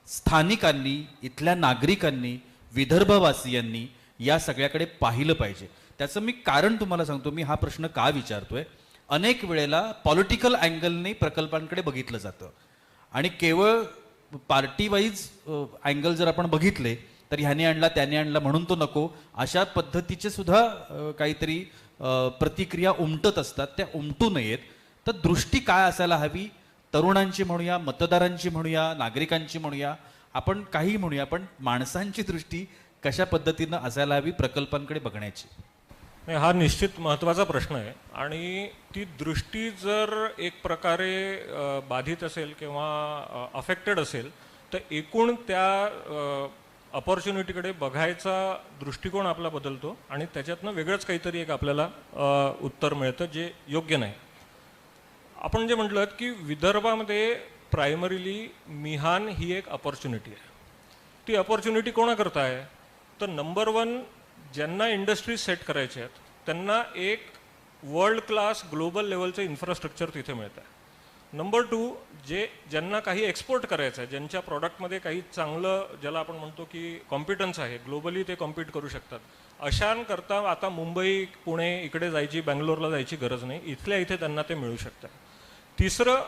S1: स्थानिकांनी, इथल्या नागरिकांनी, विदर्भवासियांनी या सगळ्याकडे पाहिलं पाहिजे. त्याचं मी कारण तुम्हाला सांगतो. मी हा प्रश्न का विचारतोय, अनेक वेळेला पॉलिटिकल अँगलने प्रकल्पांकडे बघितलं जातं आणि केवळ पार्टी वाईज अँगल जर आपण बघितले तर ह्याने आणला त्याने आणला म्हणून तो नको, अशा पद्धतीचे सुद्धा काहीतरी प्रतिक्रिया उमटत असतात. त्या उमटू नयेत. तर दृष्टी काय असायला हवी, तरुणांची म्हणूया, मतदारांची म्हणूया, नागरिकांची म्हणूया, आपण काही म्हणूया, पण माणसांची दृष्टी कशा पद्धतीनं असायला हवी प्रकल्पांकडे बघण्याची?
S2: नाही, हा निश्चित महत्त्वाचा प्रश्न आहे. आणि ती दृष्टी जर एक प्रकारे बाधित असेल किंवा अफेक्टेड असेल तर एकूण त्या अपॉर्च्युनिटीकडे बघायचा दृष्टिकोन आपला बदलतो आणि त्याच्यातनं वेगळंच काहीतरी एक आपल्याला उत्तर मिळतं जे योग्य नाही. आपण जे म्हटलं की विदर्भामध्ये प्रायमरीली मिहान ही एक अपॉर्च्युनिटी आहे. ती अपॉर्च्युनिटी कोणाकरता आहे? तर नंबर 1, ज्यांना इंडस्ट्रीज सेट करायचे आहेत त्यांना एक वर्ल्ड क्लास ग्लोबल लेवलचं इन्फ्रास्ट्रक्चर तिथे मिळतं आहे. नंबर 2, ज्यांना काही एक्सपोर्ट करायचं आहे, ज्यांच्या प्रॉडक्टमध्ये काही चांगलं, ज्याला आपण म्हणतो की कॉम्पिटन्स आहे, ग्लोबली ते कॉम्पीट करू शकतात, अशांकरता आता मुंबई, पुणे इकडे जायची, बँगलोरला जायची गरज नाही, इथल्या इथे त्यांना ते मिळू शकतं. तिसरं,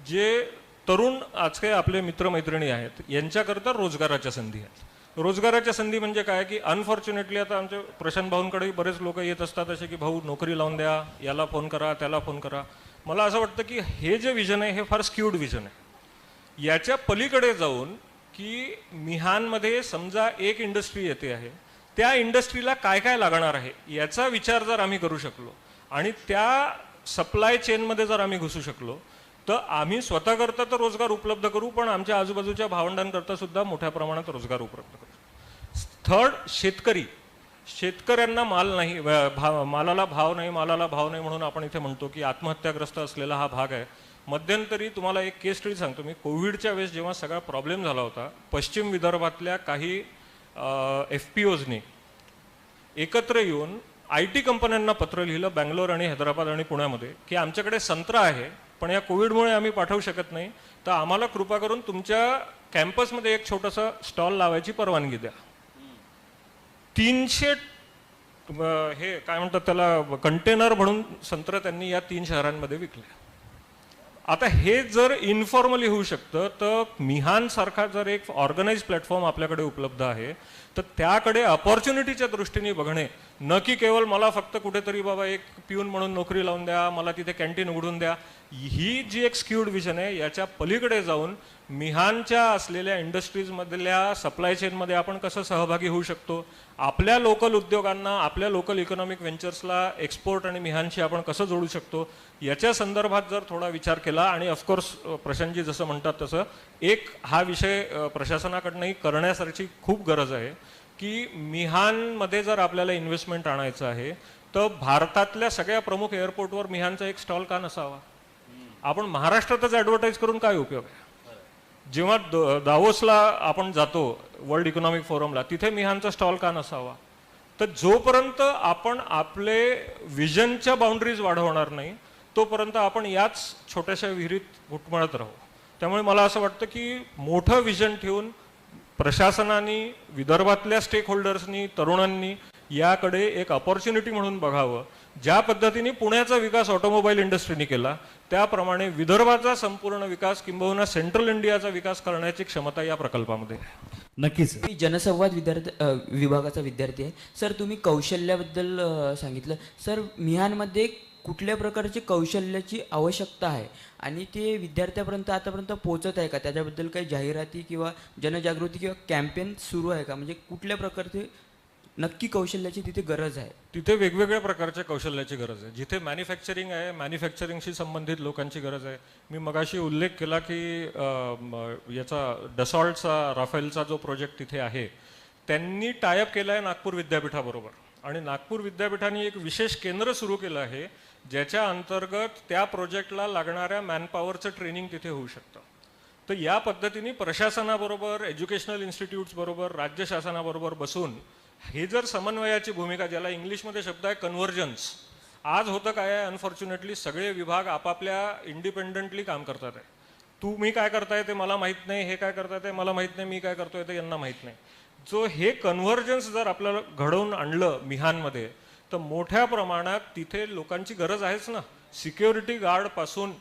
S2: जे तरुण आज काही आपले मित्रमैत्रिणी आहेत यांच्याकरता रोजगाराच्या संधी आहेत. रोजगाराच्या संधी म्हणजे काय की अनफॉर्च्युनेटली आता आमच्या प्रशांत भाऊंकडेही बरेच लोक येत असतात असे की भाऊ नोकरी लावून द्या, याला फोन करा, त्याला फोन करा. मला असं वाटतं की हे जे विजन आहे हे फार स्क्यूड विजन आहे. याच्या पलीकडे जाऊन की मिहानमध्ये समजा एक इंडस्ट्री येते आहे, त्या इंडस्ट्रीला काय काय लागणार आहे याचा विचार जर आम्ही करू शकलो आणि त्या सप्लाय चेनमध्ये जर आम्ही घुसू शकलो तर आम्ही स्वतःकरता तर रोजगार उपलब्ध करू, पण आमच्या आजूबाजूच्या भावंडांकरता सुद्धा मोठ्या प्रमाणात रोजगार उपलब्ध करू. थर्ड, शेतकऱ्यांना माल नाही, मालाला भाव नाही म्हणून आपण इथे म्हणतो की आत्महत्याग्रस्त असलेला हा भाग आहे. मध्यंतरी तुम्हाला एक केस स्टडी सांगतो मी. कोविडच्या वेळेस जेव्हा सगळा प्रॉब्लेम झाला होता, पश्चिम विदर्भातल्या काही FPOजनी एकत्र येऊन IT कंपन्यांना पत्र लिहिलं बँगलोर आणि हैदराबाद आणि पुण्यामध्ये की आमच्याकडे संत्रा आहे पण या कोविडमुळे आम्ही पाठवू शकत नाही, तर आम्हाला कृपा करून तुमच्या कॅम्पसमध्ये एक छोटासा स्टॉल लावायची परवानगी द्या. 300 हे काय म्हणतात त्याला कंटेनर म्हणून संत्र त्यांनी या 3 शहरांमध्ये विकले. आता हे जर इन्फॉर्मली होऊ शकतं तर मिहान सारखा जर एक ऑर्गनाइज प्लॅटफॉर्म आपल्याकडे उपलब्ध आहे तर त्याकडे अपॉर्च्युनिटीच्या दृष्टीने बघणे, न की केवळ मला फक्त कुठेतरी बाबा एक पिऊन म्हणून नोकरी लावून द्या, मला तिथे कॅन्टीन उघडून द्या, ही जी एक स्क्यूड विजन आहे याच्या पलीकडे जाऊन मिहानच्या असलेल्या इंडस्ट्रीजमधल्या सप्लाय चेनमध्ये आपण कसं सहभागी होऊ शकतो, आपल्या लोकल उद्योगांना, आपल्या लोकल इकॉनॉमिक व्हेंचर्सला एक्सपोर्ट आणि मिहानशी आपण कसं जोडू शकतो याच्या संदर्भात जर थोडा विचार केला. आणि ऑफकोर्स प्रशांतजी जसं म्हणतात तसं एक हा विषय प्रशासनाकडनंही करण्यासारखी खूप गरज आहे की मिहानमध्ये जर आपल्याला इन्व्हेस्टमेंट आणायचं आहे तर भारतातल्या सगळ्या प्रमुख एअरपोर्टवर मिहानचा एक स्टॉल का नसावा? आपण महाराष्ट्रातच ॲडव्हर्टाईज करून काय उपयोग आहे? जेव्हा दावोसला आपण जातो वर्ल्ड इकॉनॉमिक फोरमला, तिथे मिहानचा स्टॉल का नसावा? तर जोपर्यंत आपण आपले विजनच्या बाउंड्रीज वाढवणार नाही तोपर्यंत आपण याच छोट्याशा विहिरीत घुटमळत राहू. त्यामुळे मला असं वाटतं की मोठं विजन ठेवून प्रशासनाने, विदर्भातल्या स्टेक होल्डर्सनी, तरुणांनी याकडे एक अपॉर्च्युनिटी म्हणून बघावं. ज्या पद्धतीने पुण्याचा विकास ऑटोमोबाईल इंडस्ट्रीने केला त्याप्रमाणे विदर्भाचा संपूर्ण विकास किंबहुना सेंट्रल इंडियाचा विकास करण्याची क्षमता या प्रकल्पामध्ये आहे.
S1: नक्कीच.
S4: मी जनसंवाद विभागाचा विद्यार्थी आहे. सर, तुम्ही कौशल्याबद्दल सांगितलं. सर, मिहानमध्ये कुठल्या प्रकारची कौशल्याची आवश्यकता आहे आणि ते विद्यार्थ्यापर्यंत आतापर्यंत पोहोचत आहे का? त्याच्याबद्दल काही जाहिराती किंवा जनजागृती किंवा कॅम्पेन सुरू आहे का? म्हणजे कुठल्या प्रकारचे नक्की कौशल्याची तिथे गरज आहे?
S2: तिथे वेगवेगळ्या प्रकारच्या कौशल्याची गरज आहे. जिथे मॅन्युफॅक्चरिंग आहे, मॅन्युफॅक्चरिंगशी संबंधित लोकांची गरज आहे. मी मगाशी उल्लेख केला की याचा डसॉल्टचा, राफेलचा जो प्रोजेक्ट तिथे आहे त्यांनी टायअप केला आहे नागपूर विद्यापीठाबरोबर आणि नागपूर विद्यापीठाने एक विशेष केंद्र सुरू केलं आहे ज्याच्या अंतर्गत त्या प्रोजेक्टला लागणाऱ्या मॅनपॉवरचं ट्रेनिंग तिथे होऊ शकतं. तर या पद्धतीने प्रशासनाबरोबर, एज्युकेशनल इन्स्टिट्यूट्स बरोबर, राज्य शासनाबरोबर बसून हे जर समन्वयाची भूमिका, ज्याला इंग्लिशमध्ये शब्द आहे कन्व्हर्जन्स. आज होतं काय आहे, अनफॉर्च्युनेटली सगळे विभाग आपापल्या इंडिपेंडंटली काम करतात आहे. तुम्ही काय करताय ते मला माहीत नाही, हे काय करताय ते मला माहीत नाही, मी काय करतोय ते यांना माहीत नाही. जो हे कन्व्हर्जन्स जर आपल्याला घडवून आणलं मिहानमध्ये तर मोठ्या प्रमाणात तिथे लोकांची गरज आहेच ना. सिक्युरिटी गार्डपासून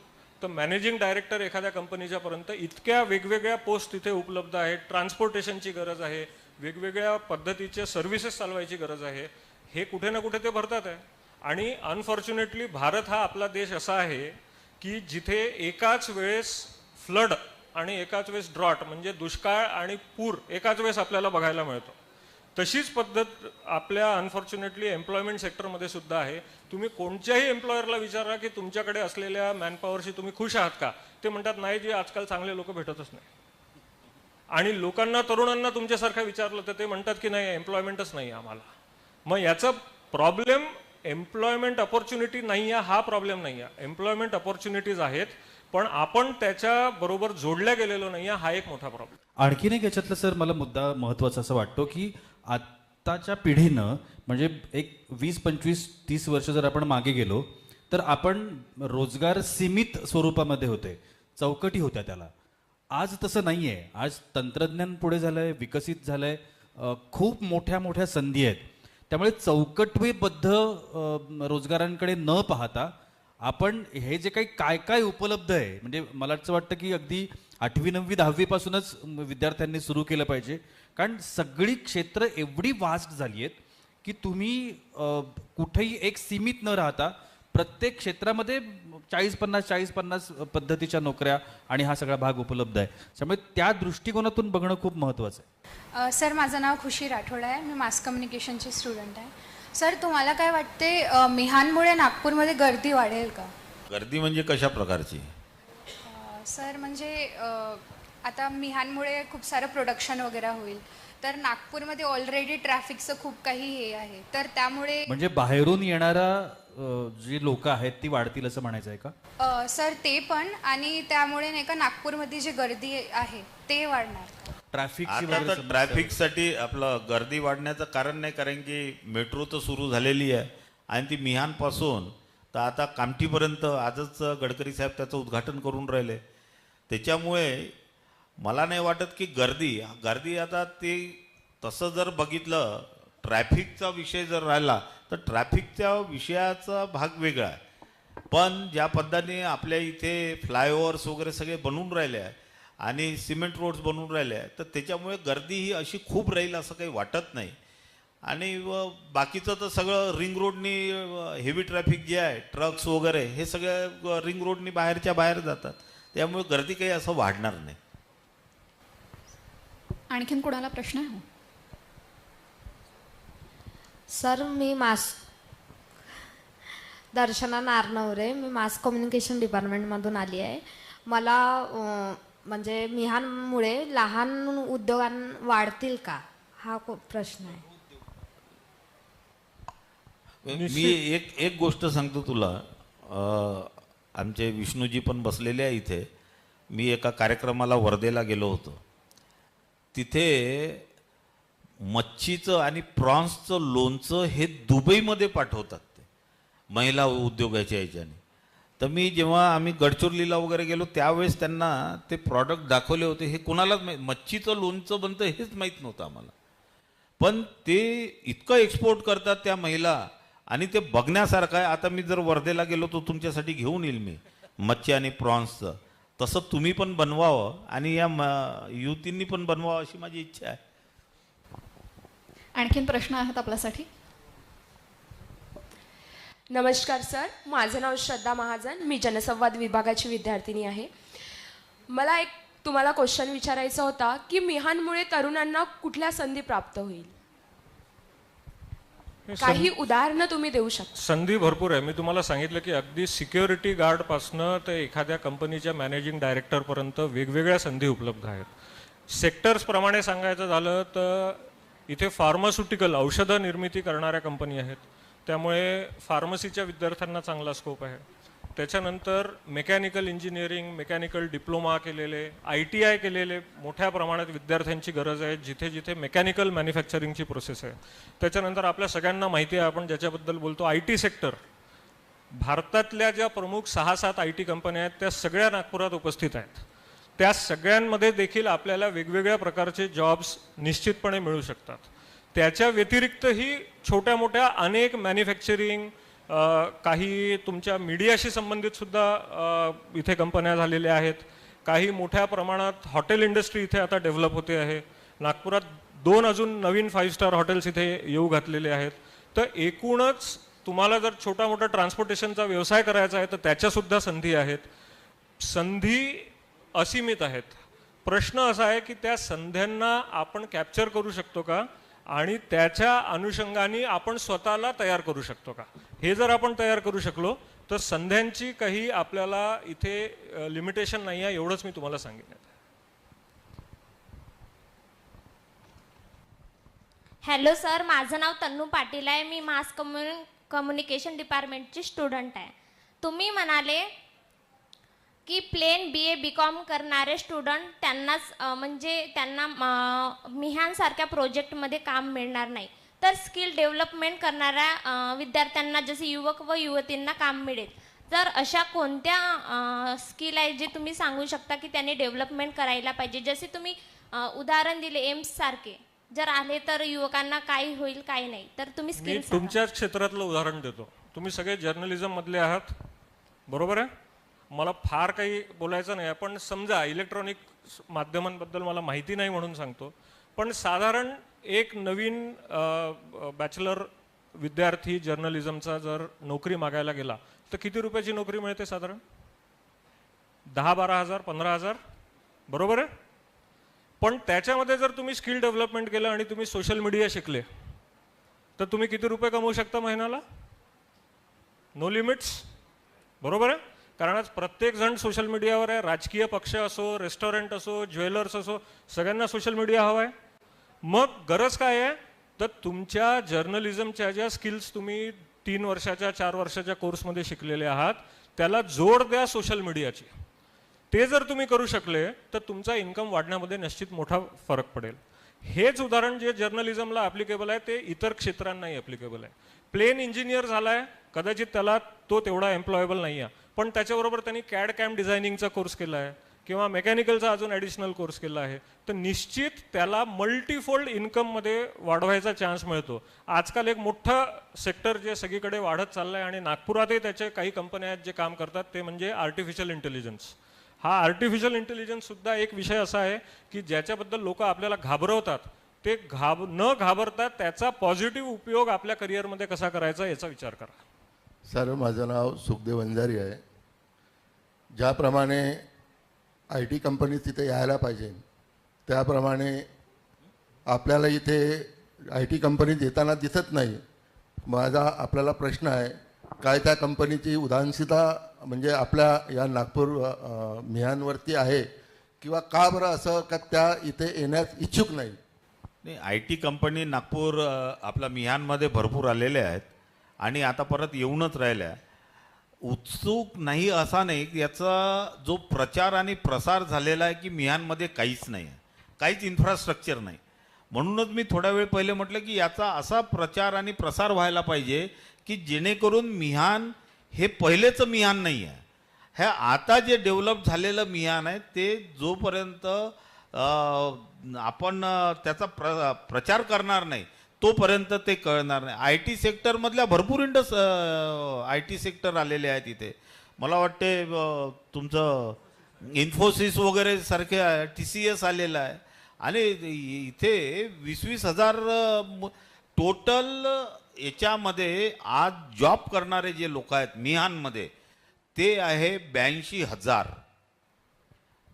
S2: तर मॅनेजिंग डायरेक्टर एखाद्या कंपनीच्या पर्यंत इतक्या वेगवेगळ्या पोस्ट तिथे उपलब्ध आहेत. ट्रान्सपोर्टेशनची गरज आहे, वेगवेगळ्या पद्धतीचे सर्व्हिसेस चालवायची गरज आहे. हे कुठे ना कुठे ते भरतात आहे. आणि अनफॉर्च्युनेटली भारत हा आपला देश असा आहे की जिथे एकाच वेळेस फ्लड आणि एकाच वेळेस ड्रॉट म्हणजे दुष्काळ आणि पूर एकाच वेळेस आपल्याला बघायला मिळतो. तशीच पद्धत आपल्या अनफॉर्च्युनेटली एम्प्लॉयमेंट सेक्टरमध्ये सुद्धा आहे. तुम्ही कोणत्याही एम्प्लॉयरला विचारा की तुमच्याकडे असलेल्या मॅनपॉवरशी तुम्ही खुश आहात का, ते म्हणतात नाही जी, आजकाल चांगले लोक भेटतच नाही. आणि लोकांना, तरुणांना तुमच्यासारखं विचारलं तर ते म्हणतात की नाही, एम्प्लॉयमेंटच नाही आम्हाला. मग याचा प्रॉब्लेम एम्प्लॉयमेंट अपॉर्च्युनिटी नाही आहे, हा प्रॉब्लेम नाही आहे. एम्प्लॉयमेंट अपॉर्च्युनिटीज आहेत, पण आपण त्याच्या बरोबर जोडल्या गेलेलो नाही आहे, हा एक मोठा प्रॉब्लेम.
S1: आणखीन एक याच्यातलं सर मला मुद्दा महत्त्वाचा असं वाटतो की आत्ताच्या पिढीनं म्हणजे एक 20-25-30 वर्ष जर आपण मागे गेलो तर आपण रोजगार सीमित स्वरूपामध्ये होते, चौकटी होत्या त्याला. आज तसं नाही आहे. आज तंत्रज्ञान पुढे झालं आहे, विकसित झालं आहे, खूप मोठ्या मोठ्या संधी आहेत. त्यामुळे चौकटबद्ध रोजगारांकडे न पाहता आपण हे जे काही काय काय उपलब्ध आहे, म्हणजे मला असं वाटतं की अगदी 8वी 9वी 10वी पासूनच विद्यार्थ्यांनी सुरू केलं पाहिजे. कारण सगळी क्षेत्र एवढी वास्ट झाली आहेत की तुम्ही कुठेही एक सीमित न राहता प्रत्येक क्षेत्रामध्ये 40-50 पद्धतीच्या नोकऱ्या आणि हा सगळा भाग उपलब्ध आहे. त्यामुळे त्या दृष्टिकोनातून बघणं खूप महत्त्वाचं आहे.
S5: सर, माझं नाव खुशी राठोड आहे. मी मास कम्युनिकेशनची स्टुडंट आहे. सर, तुम्हाला काय वाटते, मिहानमुळे नागपूरमध्ये गर्दी वाढेल का?
S3: गर्दी म्हणजे कशा प्रकारची?
S5: सर, म्हणजे आता मिहानमुळे खूप सारं प्रोडक्शन वगैरे होईल, तर नागपूरमध्ये ऑलरेडी ट्रॅफिकचं खूप काही हे आहे, तर त्यामुळे
S1: म्हणजे बाहेरून येणारा जी लोक आहेत ती वाढतील असं म्हणायचं आहे का?
S5: सर, ते पण, आणि त्यामुळे नाही का नागपूरमध्ये जी गर्दी आहे ते वाढणार का?
S3: आता तर ट्रॅफिकसाठी आपलं गर्दी वाढण्याचं कारण नाही, कारण की मेट्रो तर सुरू झालेली आहे आणि ती मिहानपासून तर आता कामठीपर्यंत आजच गडकरी साहेब त्याचं उद्घाटन करून राहिले. त्याच्यामुळे मला नाही वाटत की गर्दी आता ते तसं जर बघितलं, ट्रॅफिकचा विषय जर राहिला तर ट्रॅफिकच्या विषयाचा भाग वेगळा आहे. पण ज्या पद्धतीने आपल्या इथे फ्लायओव्हर्स वगैरे सगळे बनवून राहिले आहे आणि सिमेंट रोड्स बनवून राहिले आहे, तर त्याच्यामुळे गर्दी ही अशी खूप राहील असं काही वाटत नाही. आणि बाकीचं तर सगळं रिंग रोडनी हेवी ट्रॅफिक जे आहे, ट्रक्स वगैरे हे सगळं रिंग रोडनी बाहेरच्या बाहेर जातात, त्यामुळे गर्दी काही असं वाढणार नाही.
S6: आणखीन कोणाला प्रश्न आहे?
S7: सर, मी दर्शना नारनवरे, मी मास कम्युनिकेशन डिपार्टमेंटमधून आली आहे. मला म्हणजे मिहानमुळे लहान उद्योगां वाढतील का, हा प्रश्न आहे.
S3: मी एक गोष्ट सांगतो तुला. आमचे विष्णूजी पण बसलेले आहे इथे. मी एका कार्यक्रमाला वर्धेला गेलो होतो. तिथे मच्छीचं आणि प्रॉन्सचं लोणचं हे दुबईमध्ये पाठवतात ते महिला उद्योगाच्या ह्याच्याने. तर मी जेव्हा आम्ही गडचिरोलीला वगैरे गेलो त्यावेळेस त्यांना ते प्रॉडक्ट दाखवले होते. हे कोणालाच मच्छीचं लोणचं बनतं हेच माहीत नव्हतं आम्हाला. पण ते इतकं एक्सपोर्ट करतात त्या महिला आणि ते बघण्यासारखं आहे. आता मी जर वर्धेला गेलो तर तुमच्यासाठी घेऊन येईल मी मच्छी आणि प्रॉन्सचं. तसं तुम्ही पण बनवावं आणि या युवतींनी पण बनवावं अशी माझी इच्छा आहे.
S6: आणखीन प्रश्न आहेत आपल्यासाठी?
S8: नमस्कार सर, माझं नाव श्रद्धा महाजन, मी जनसंवाद विभागाची विद्यार्थिनी आहे. मला एक तुम्हाला क्वेश्चन विचारायचा होता की मिहानमुळे तरुणांना कुठल्या संधी प्राप्त होईल? काही उदाहरणं तुम्ही देऊ शकता?
S2: संधी भरपूर आहे. मी तुम्हाला सांगितलं की अगदी सिक्युरिटी गार्डपासनं ते एखाद्या कंपनीच्या मॅनेजिंग डायरेक्टरपर्यंत वेगवेगळ्या संधी उपलब्ध आहेत. सेक्टर्सप्रमाणे सांगायचं झालं तर इथे फार्मास्युटिकल औषधं निर्मिती करणाऱ्या कंपनी आहेत, त्यामुळे फार्मसीच्या विद्यार्थ्यांना चांगला स्कोप आहे. त्याच्यानंतर मेकॅनिकल इंजिनिअरिंग, मेकॅनिकल डिप्लोमा केलेले, ITI केलेले मोठ्या प्रमाणात विद्यार्थ्यांची गरज आहे, जिथे जिथे मेकॅनिकल मॅन्युफॅक्चरिंगची प्रोसेस आहे. त्याच्यानंतर आपल्या सगळ्यांना माहिती आहे, आपण ज्याच्याबद्दल बोलतो, IT सेक्टर. भारतातल्या ज्या प्रमुख 6-7 IT कंपन्या आहेत त्या सगळ्या नागपुरात उपस्थित आहेत. त्या सगळ्यांमध्ये देखील आपल्याला वेगवेगळ्या प्रकारचे जॉब्स निश्चितपणे मिळू शकतात. त्याच्या व्यतिरिक्तही छोट्या मोठ्या अनेक मॅन्युफॅक्चरिंग, काही तुमच्या मीडियाशी संबंधित सुद्धा इथे कंपन्या झालेल्या आहेत. काही मोठ्या प्रमाणात हॉटेल इंडस्ट्री इथे आता डेव्हलप होते आहे. नागपुरात 2 अजून नवीन 5 स्टार हॉटेल्स इथे येऊ घातलेले आहेत. तर एकूणच तुम्हाला जर छोटा मोठा ट्रान्सपोर्टेशनचा व्यवसाय करायचा आहे तर त्याच्यासुद्धा संधी आहेत. संधी असीमित आहेत. प्रश्न असा आहे की त्या संध्यांना आपण कॅप्चर करू शकतो का आणि त्याच्या अनुषंगाने आपण स्वतःला तयार करू शकतो का. हे जर आपण तयार करू शकलो तर संध्यांची काही आपल्याला इथे लिमिटेशन नाही आहे, एवढंच मी तुम्हाला सांगितलं.
S9: हॅलो सर, माझं नाव तन्नू पाटील आहे. मी मास कम्युनिकेशन डिपार्टमेंटची स्टुडंट आहे. तुम्ही म्हणाले की प्लेन BA BCom करणारे स्टुडंट त्यांनाच म्हणजे त्यांना मिहानसारख्या प्रोजेक्टमध्ये काम मिळणार नाही, तर स्किल डेव्हलपमेंट करणाऱ्या विद्यार्थ्यांना जसे युवक व युवतींना काम मिळेल. तर अशा कोणत्या स्किल आहे जे तुम्ही सांगू शकता की त्यांनी डेव्हलपमेंट करायला पाहिजे. जसे तुम्ही उदाहरण दिले एम्स सारखे जर आले तर युवकांना काय होईल काय नाही, तर तुम्ही
S2: मी
S9: स्किल
S2: तुमच्याच क्षेत्रातलं उदाहरण देतो. तुम्ही सगळे जर्नलिझम मधले आहात, बरोबर आहे. मला फार काही बोलायचं नाही, पण समजा इलेक्ट्रॉनिक माध्यमांबद्दल मला माहिती नाही म्हणून सांगतो. पण साधारण एक नवीन बॅचलर विद्यार्थी जर्नलिझमचा जर नोकरी मागायला गेला तर किती रुपयाची नोकरी मिळते साधारण? 10-12 हजार 15 हजार, बरोबर आहे. पण त्याच्यामध्ये जर तुम्ही स्किल डेव्हलपमेंट केलं आणि तुम्ही सोशल मीडिया शिकले तर तुम्ही किती रुपये कमवू शकता महिन्याला? नो लिमिट्स, बरोबर आहे. कारण आज प्रत्येक जण सोशल मीडियावर आहे. राजकीय पक्ष असो, रेस्टॉरंट असो, ज्वेलर्स असो, सगळ्यांना सोशल मीडिया हवा आहे. मग गरज काय आहे तर तुमच्या जर्नलिझमच्या ज्या स्किल्स तुम्ही 3 वर्षाच्या 4 वर्षाच्या कोर्समध्ये शिकलेले आहात त्याला जोड द्या सोशल मीडियाची. ते जर तुम्ही करू शकले तर तुमचा इन्कम वाढण्यामध्ये निश्चित मोठा फरक पडेल. हेच उदाहरण जे जर्नलिझमला ॲप्लिकेबल आहे ते इतर क्षेत्रांनाही ॲप्लिकेबल आहे. प्लेन इंजिनियर झाला आहे, कदाचित त्याला तो तेवढा एम्प्लॉयबल नाही आहे, पण त्याच्याबरोबर त्यांनी CAD CAM डिझायनिंगचा कोर्स केला आहे किंवा मेकॅनिकलचा अजून ॲडिशनल कोर्स केला आहे, तर निश्चित त्याला मल्टीफोल्ड इन्कममध्ये वाढवायचा चान्स मिळतो. आजकाल एक मोठं सेक्टर जे सगळीकडे वाढत चाललं आहे आणि नागपुरातही त्याचे काही कंपन्या आहेत जे काम करतात ते म्हणजे आर्टिफिशियल इंटेलिजन्स. हा आर्टिफिशियल इंटेलिजन्स सुद्धा एक विषय असा आहे की ज्याच्याबद्दल लोक आपल्याला घाबरवतात, ते न घाबरता त्याचा पॉझिटिव्ह उपयोग आपल्या करिअरमध्ये कसा करायचा याचा विचार करा.
S10: सर, माझं नाव सुखदेव वंजारी आहे. ज्याप्रमाणे IT कंपनी तिथे यायला पाहिजे त्याप्रमाणे आपल्याला इथे IT कंपनीत येताना दिसत नाही. माझा आपल्याला प्रश्न आहे, काय त्या कंपनीची उदासीनता म्हणजे आपल्या या नागपूर मिहानवरती आहे किंवा का बरं असं का त्या इथे येण्यास इच्छुक नाही?
S3: IT कंपनी नागपूर आपल्या मिहानमध्ये भरपूर आलेले आहेत आणि आता परत येऊनच राहिल्या. उत्सुक नाही असा नाही, याचा जो प्रचार आणि प्रसार झालेला आहे की मिहानमध्ये काहीच नाही आहे, काहीच इन्फ्रास्ट्रक्चर नाही. म्हणूनच मी थोड्या वेळ पहिले म्हटलं की याचा असा प्रचार आणि प्रसार व्हायला पाहिजे की जेणेकरून मिहान हे पहिलेच मिहान नाही आहे. हे आता जे डेव्हलप झालेलं मिहान आहे ते जोपर्यंत आपण त्याचा प्रचार करणार नाही तोपर्यंत ते कळणार नाही. IT सेक्टरमधल्या भरपूर IT सेक्टर आलेले आहेत इथे. मला वाटते तुमचं इन्फोसिस वगैरे सारखे TCS आलेलं आहे आणि इथे 20-20 हजार टोटल याच्यामध्ये आज जॉब करणारे जे लोक आहेत मिहानमध्ये ते आहे 82,000.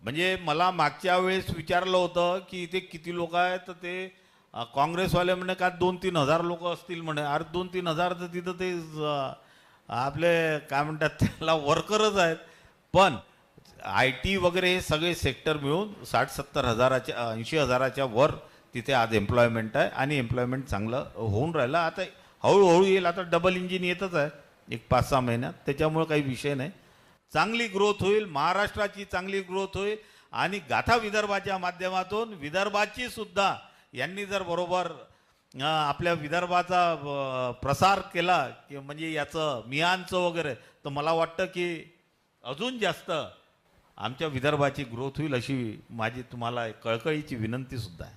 S3: म्हणजे मला मागच्या वेळेस विचारलं होतं की इथे किती लोक आहेत, तर ते काँग्रेसवाले म्हणे का 2-3 हजार लोक असतील म्हणे. अरे 2-3 हजार तर तिथं ते आपले काय म्हणतात त्याला वर्करच आहेत. पण IT वगैरे हे सगळे सेक्टर मिळून 60-70 हजाराच्या 80 हजाराच्या वर तिथे आज एम्प्लॉयमेंट आहे आणि एम्प्लॉयमेंट चांगलं होऊन राहिलं. आता हळूहळू येईल, आता डबल इंजिन येतच आहे एक 5-6 महिन्यात, त्याच्यामुळे काही विषय नाही. चांगली ग्रोथ होईल, महाराष्ट्राची चांगली ग्रोथ होईल आणि गाथा विदर्भाच्या माध्यमातून विदर्भाची सुद्धा यांनी जर बरोबर आपल्या विदर्भाचा प्रसार केला की म्हणजे याचं मिहानचं वगैरे, तर मला वाटतं की अजून जास्त आमच्या विदर्भाची ग्रोथ होईल अशी माझी तुम्हाला कळकळीची विनंती सुद्धा आहे.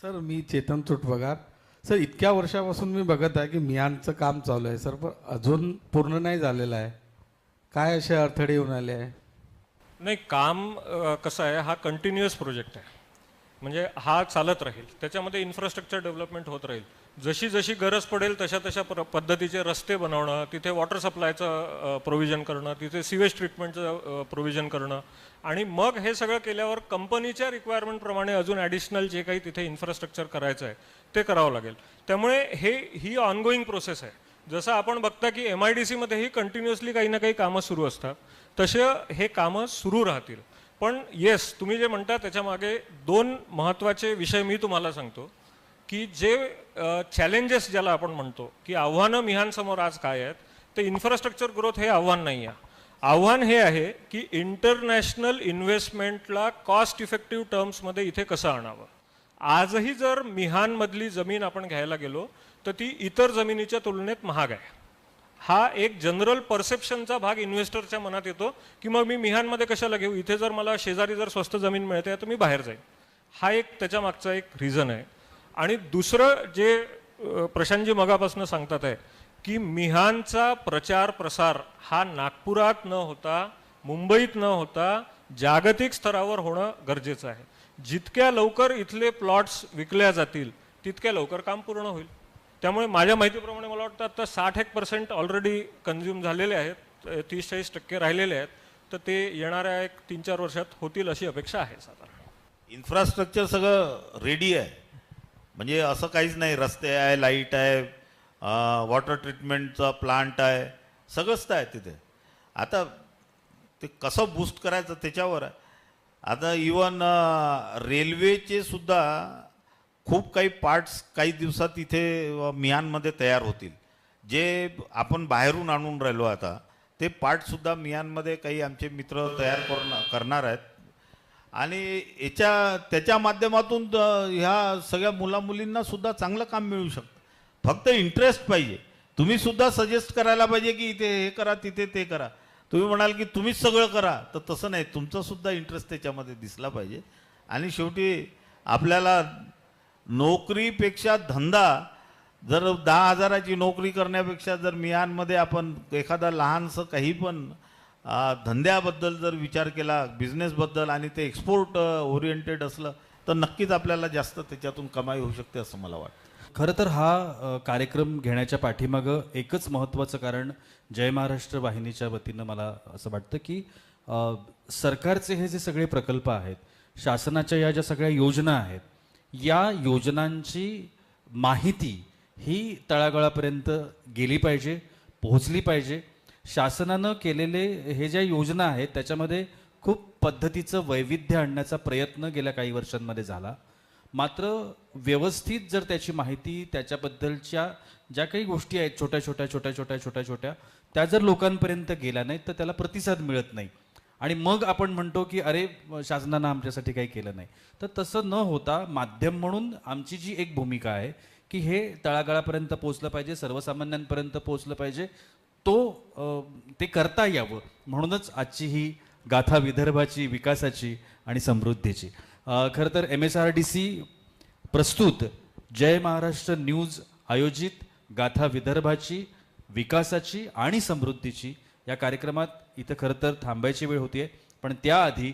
S11: सर, मी चेतन चोटपगार. सर, इतक्या वर्षापासून मी बघत आहे की मिहानचं काम चालू आहे सर, पण अजून पूर्ण नाही झालेलं आहे. काय असे अडथळे येऊन आले आहे?
S2: नाही, काम कसं आहे, हा कंटिन्युअस प्रोजेक्ट आहे. म्हणजे हा चालत राहील, त्याच्यामध्ये इन्फ्रास्ट्रक्चर डेव्हलपमेंट होत राहील. जशी जशी गरज पडेल तशा तशा पद्धतीचे रस्ते बनवणं, तिथे वॉटर सप्लायचं प्रोव्हिजन करणं, तिथे सिवेज ट्रीटमेंटचं प्रोव्हिजन करणं, आणि मग हे सगळं केल्यावर कंपनीच्या रिक्वायरमेंटप्रमाणे अजून ॲडिशनल जे काही तिथे इन्फ्रास्ट्रक्चर करायचं आहे ते करावं लागेल. त्यामुळे ही ऑनगोईंग प्रोसेस आहे. जसं आपण बघता की MIDCमध्येही कंटिन्युअसली काही ना काही कामं सुरू असतात, तसे हे कामं सुरू राहतील. पण येस, तुम्ही जे म्हणता त्याच्यामागे 2 महत्त्वाचे विषय मी तुम्हाला सांगतो की जे चॅलेंजेस ज्याला आपण म्हणतो की आव्हानं मिहानसमोर आज काय आहेत, ते इन्फ्रास्ट्रक्चर ग्रोथ हे आव्हान नाही आहे. आव्हान हे आहे की इंटरनॅशनल इन्व्हेस्टमेंटला कॉस्ट इफेक्टिव्ह टर्म्समध्ये इथे कसं आणावं. आजही जर मिहानमधली जमीन आपण घ्यायला गेलो तर ती इतर जमिनीच्या तुलनेत महाग आहे. हा एक जनरल परसेप्शनचा भाग इन्व्हेस्टरच्या मनात येतो की मग मी मिहानमध्ये कशाला घेऊ, इथे जर मला शेजारी जर स्वस्त जमीन मिळते तर मी बाहेर जाईन. हा एक त्याच्या मागचा एक रिझन आहे. आणि दुसरं जे प्रशांतजी मगापासून सांगतात आहे की मिहानचा प्रचार प्रसार हा नागपुरात न होता, मुंबईत न होता, जागतिक स्तरावर होणं गरजेचं आहे. जितक्या लवकर इथले प्लॉट्स विकल्या जातील तितक्या लवकर काम पूर्ण होईल. त्यामुळे माझ्या माहितीप्रमाणे मला वाटतं आता 60% ऑलरेडी कन्झ्युम झालेले आहेत, 30-40% राहिलेले आहेत. तर ते येणाऱ्या एक 3-4 वर्षात होतील अशी अपेक्षा आहे. साधारण
S3: इन्फ्रास्ट्रक्चर सगळं रेडी आहे, म्हणजे असं काहीच नाही. रस्ते आहे, लाईट आहे, वॉटर ट्रीटमेंटचा प्लांट आहे, सगळंच आहे तिथे. आता ते कसं बूस्ट करायचं त्याच्यावर आहे. आता इवन रेल्वेचे सुद्धा खूप काही पार्ट्स काही दिवसात इथे मिहानमध्ये तयार होतील. जे आपण बाहेरून आणून राहिलो आता ते पार्टसुद्धा मिहानमध्ये काही आमचे मित्र तयार करणार आहेत. आणि त्याच्या माध्यमातून ह्या सगळ्या मुलामुलींना सुद्धा चांगलं काम मिळू शकतं. फक्त इंटरेस्ट पाहिजे. तुम्ही सुद्धा सजेस्ट करायला पाहिजे की इथे हे करा, तिथे ते करा. तुम्ही म्हणाल की तुम्हीच सगळं करा, तर तसं नाही. तुमचा सुद्धा इंटरेस्ट त्याच्यामध्ये दिसला पाहिजे. आणि शेवटी आपल्याला नोकरीपेक्षा धंदा, जर 10,000ची नोकरी करण्यापेक्षा जर मिहानमध्ये आपण एखादा लहानसं काही पण धंद्याबद्दल जर विचार केला, बिझनेसबद्दल, आणि ते एक्सपोर्ट ओरिएंटेड असलं तर नक्कीच आपल्याला जास्त त्याच्यातून कमाई होऊ शकते असं मला वाटतं.
S1: खरं तर हा कार्यक्रम घेण्याच्या पाठीमागं एकच महत्त्वाचं कारण जय महाराष्ट्र वाहिनीच्या वतीनं मला असं वाटतं की सरकारचे हे जे सगळे प्रकल्प आहेत, शासनाच्या या ज्या सगळ्या योजना आहेत, या योजनांची माहिती ही तळागाळापर्यंत गेली पाहिजे, पोहोचली पाहिजे. शासनानं केलेले हे ज्या योजना आहेत त्याच्यामध्ये खूप पद्धतीचं वैविध्य आणण्याचा प्रयत्न गेल्या काही वर्षांमध्ये झाला. मात्र व्यवस्थित जर त्याची माहिती, त्याच्याबद्दलच्या ज्या काही गोष्टी आहेत छोट्या छोट्या त्या जर लोकांपर्यंत गेल्या नाहीत तर त्याला प्रतिसाद मिळत नाही. आणि मग आपण म्हणतो की अरे शासनानं आमच्यासाठी काही केलं नाही. तर तसं न होता माध्यम म्हणून आमची जी एक भूमिका आहे की हे तळागाळापर्यंत पोहोचलं पाहिजे, सर्वसामान्यांपर्यंत पोहोचलं पाहिजे, ते करता यावं. म्हणूनच आजची ही गाथा विदर्भाची, विकासाची आणि समृद्धीची. खरं तर MSRDC प्रस्तुत जय महाराष्ट्र न्यूज आयोजित गाथा विदर्भाची, विकासाची आणि समृद्धीची या कार्यक्रमात इथं खरं तर थांबायची वेळ होती. पण त्याआधी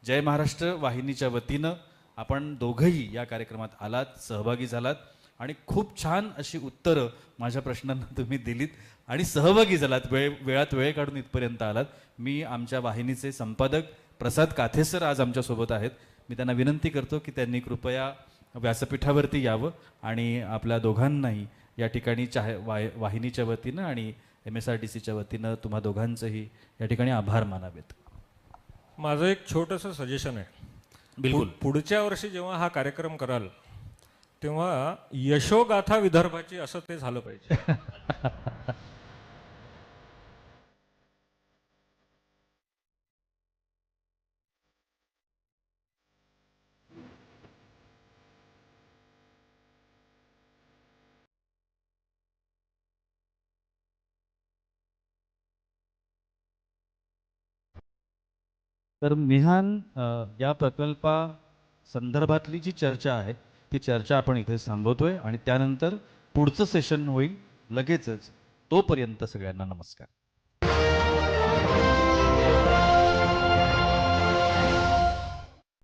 S1: जय महाराष्ट्र वाहिनीच्या वतीनं आपण दोघंही या कार्यक्रमात आलात, सहभागी झालात आणि खूप छान अशी उत्तरं माझ्या प्रश्नांना तुम्ही दिलीत आणि सहभागी झालात. वेळात वेळ काढून इथपर्यंत आलात. मी आमच्या वाहिनीचे संपादक प्रसाद काथेसर आज आमच्यासोबत आहेत. मी त्यांना विनंती करतो की त्यांनी कृपया व्यासपीठावरती यावं आणि आपल्या दोघांनाही या ठिकाणी वाहिनीच्या वतीनं आणि MSRDCच्या वतीनं तुम्हा दोघांचंही या ठिकाणी आभार मानावेत.
S2: माझं एक छोटंसं सजेशन आहे.
S1: बिलकुल.
S2: पुढच्या वर्षी जेव्हा हा कार्यक्रम कराल तेव्हा यशोगाथा विदर्भाची असं ते झालं पाहिजे.
S1: तर मिहान या प्रकल्पा संदर्भातली जी चर्चा आहे ती चर्चा आपण इथे थांबवतोय आणि त्यानंतर पुढचं सेशन होईल लगेचच. तोपर्यंत सगळ्यांना नमस्कार.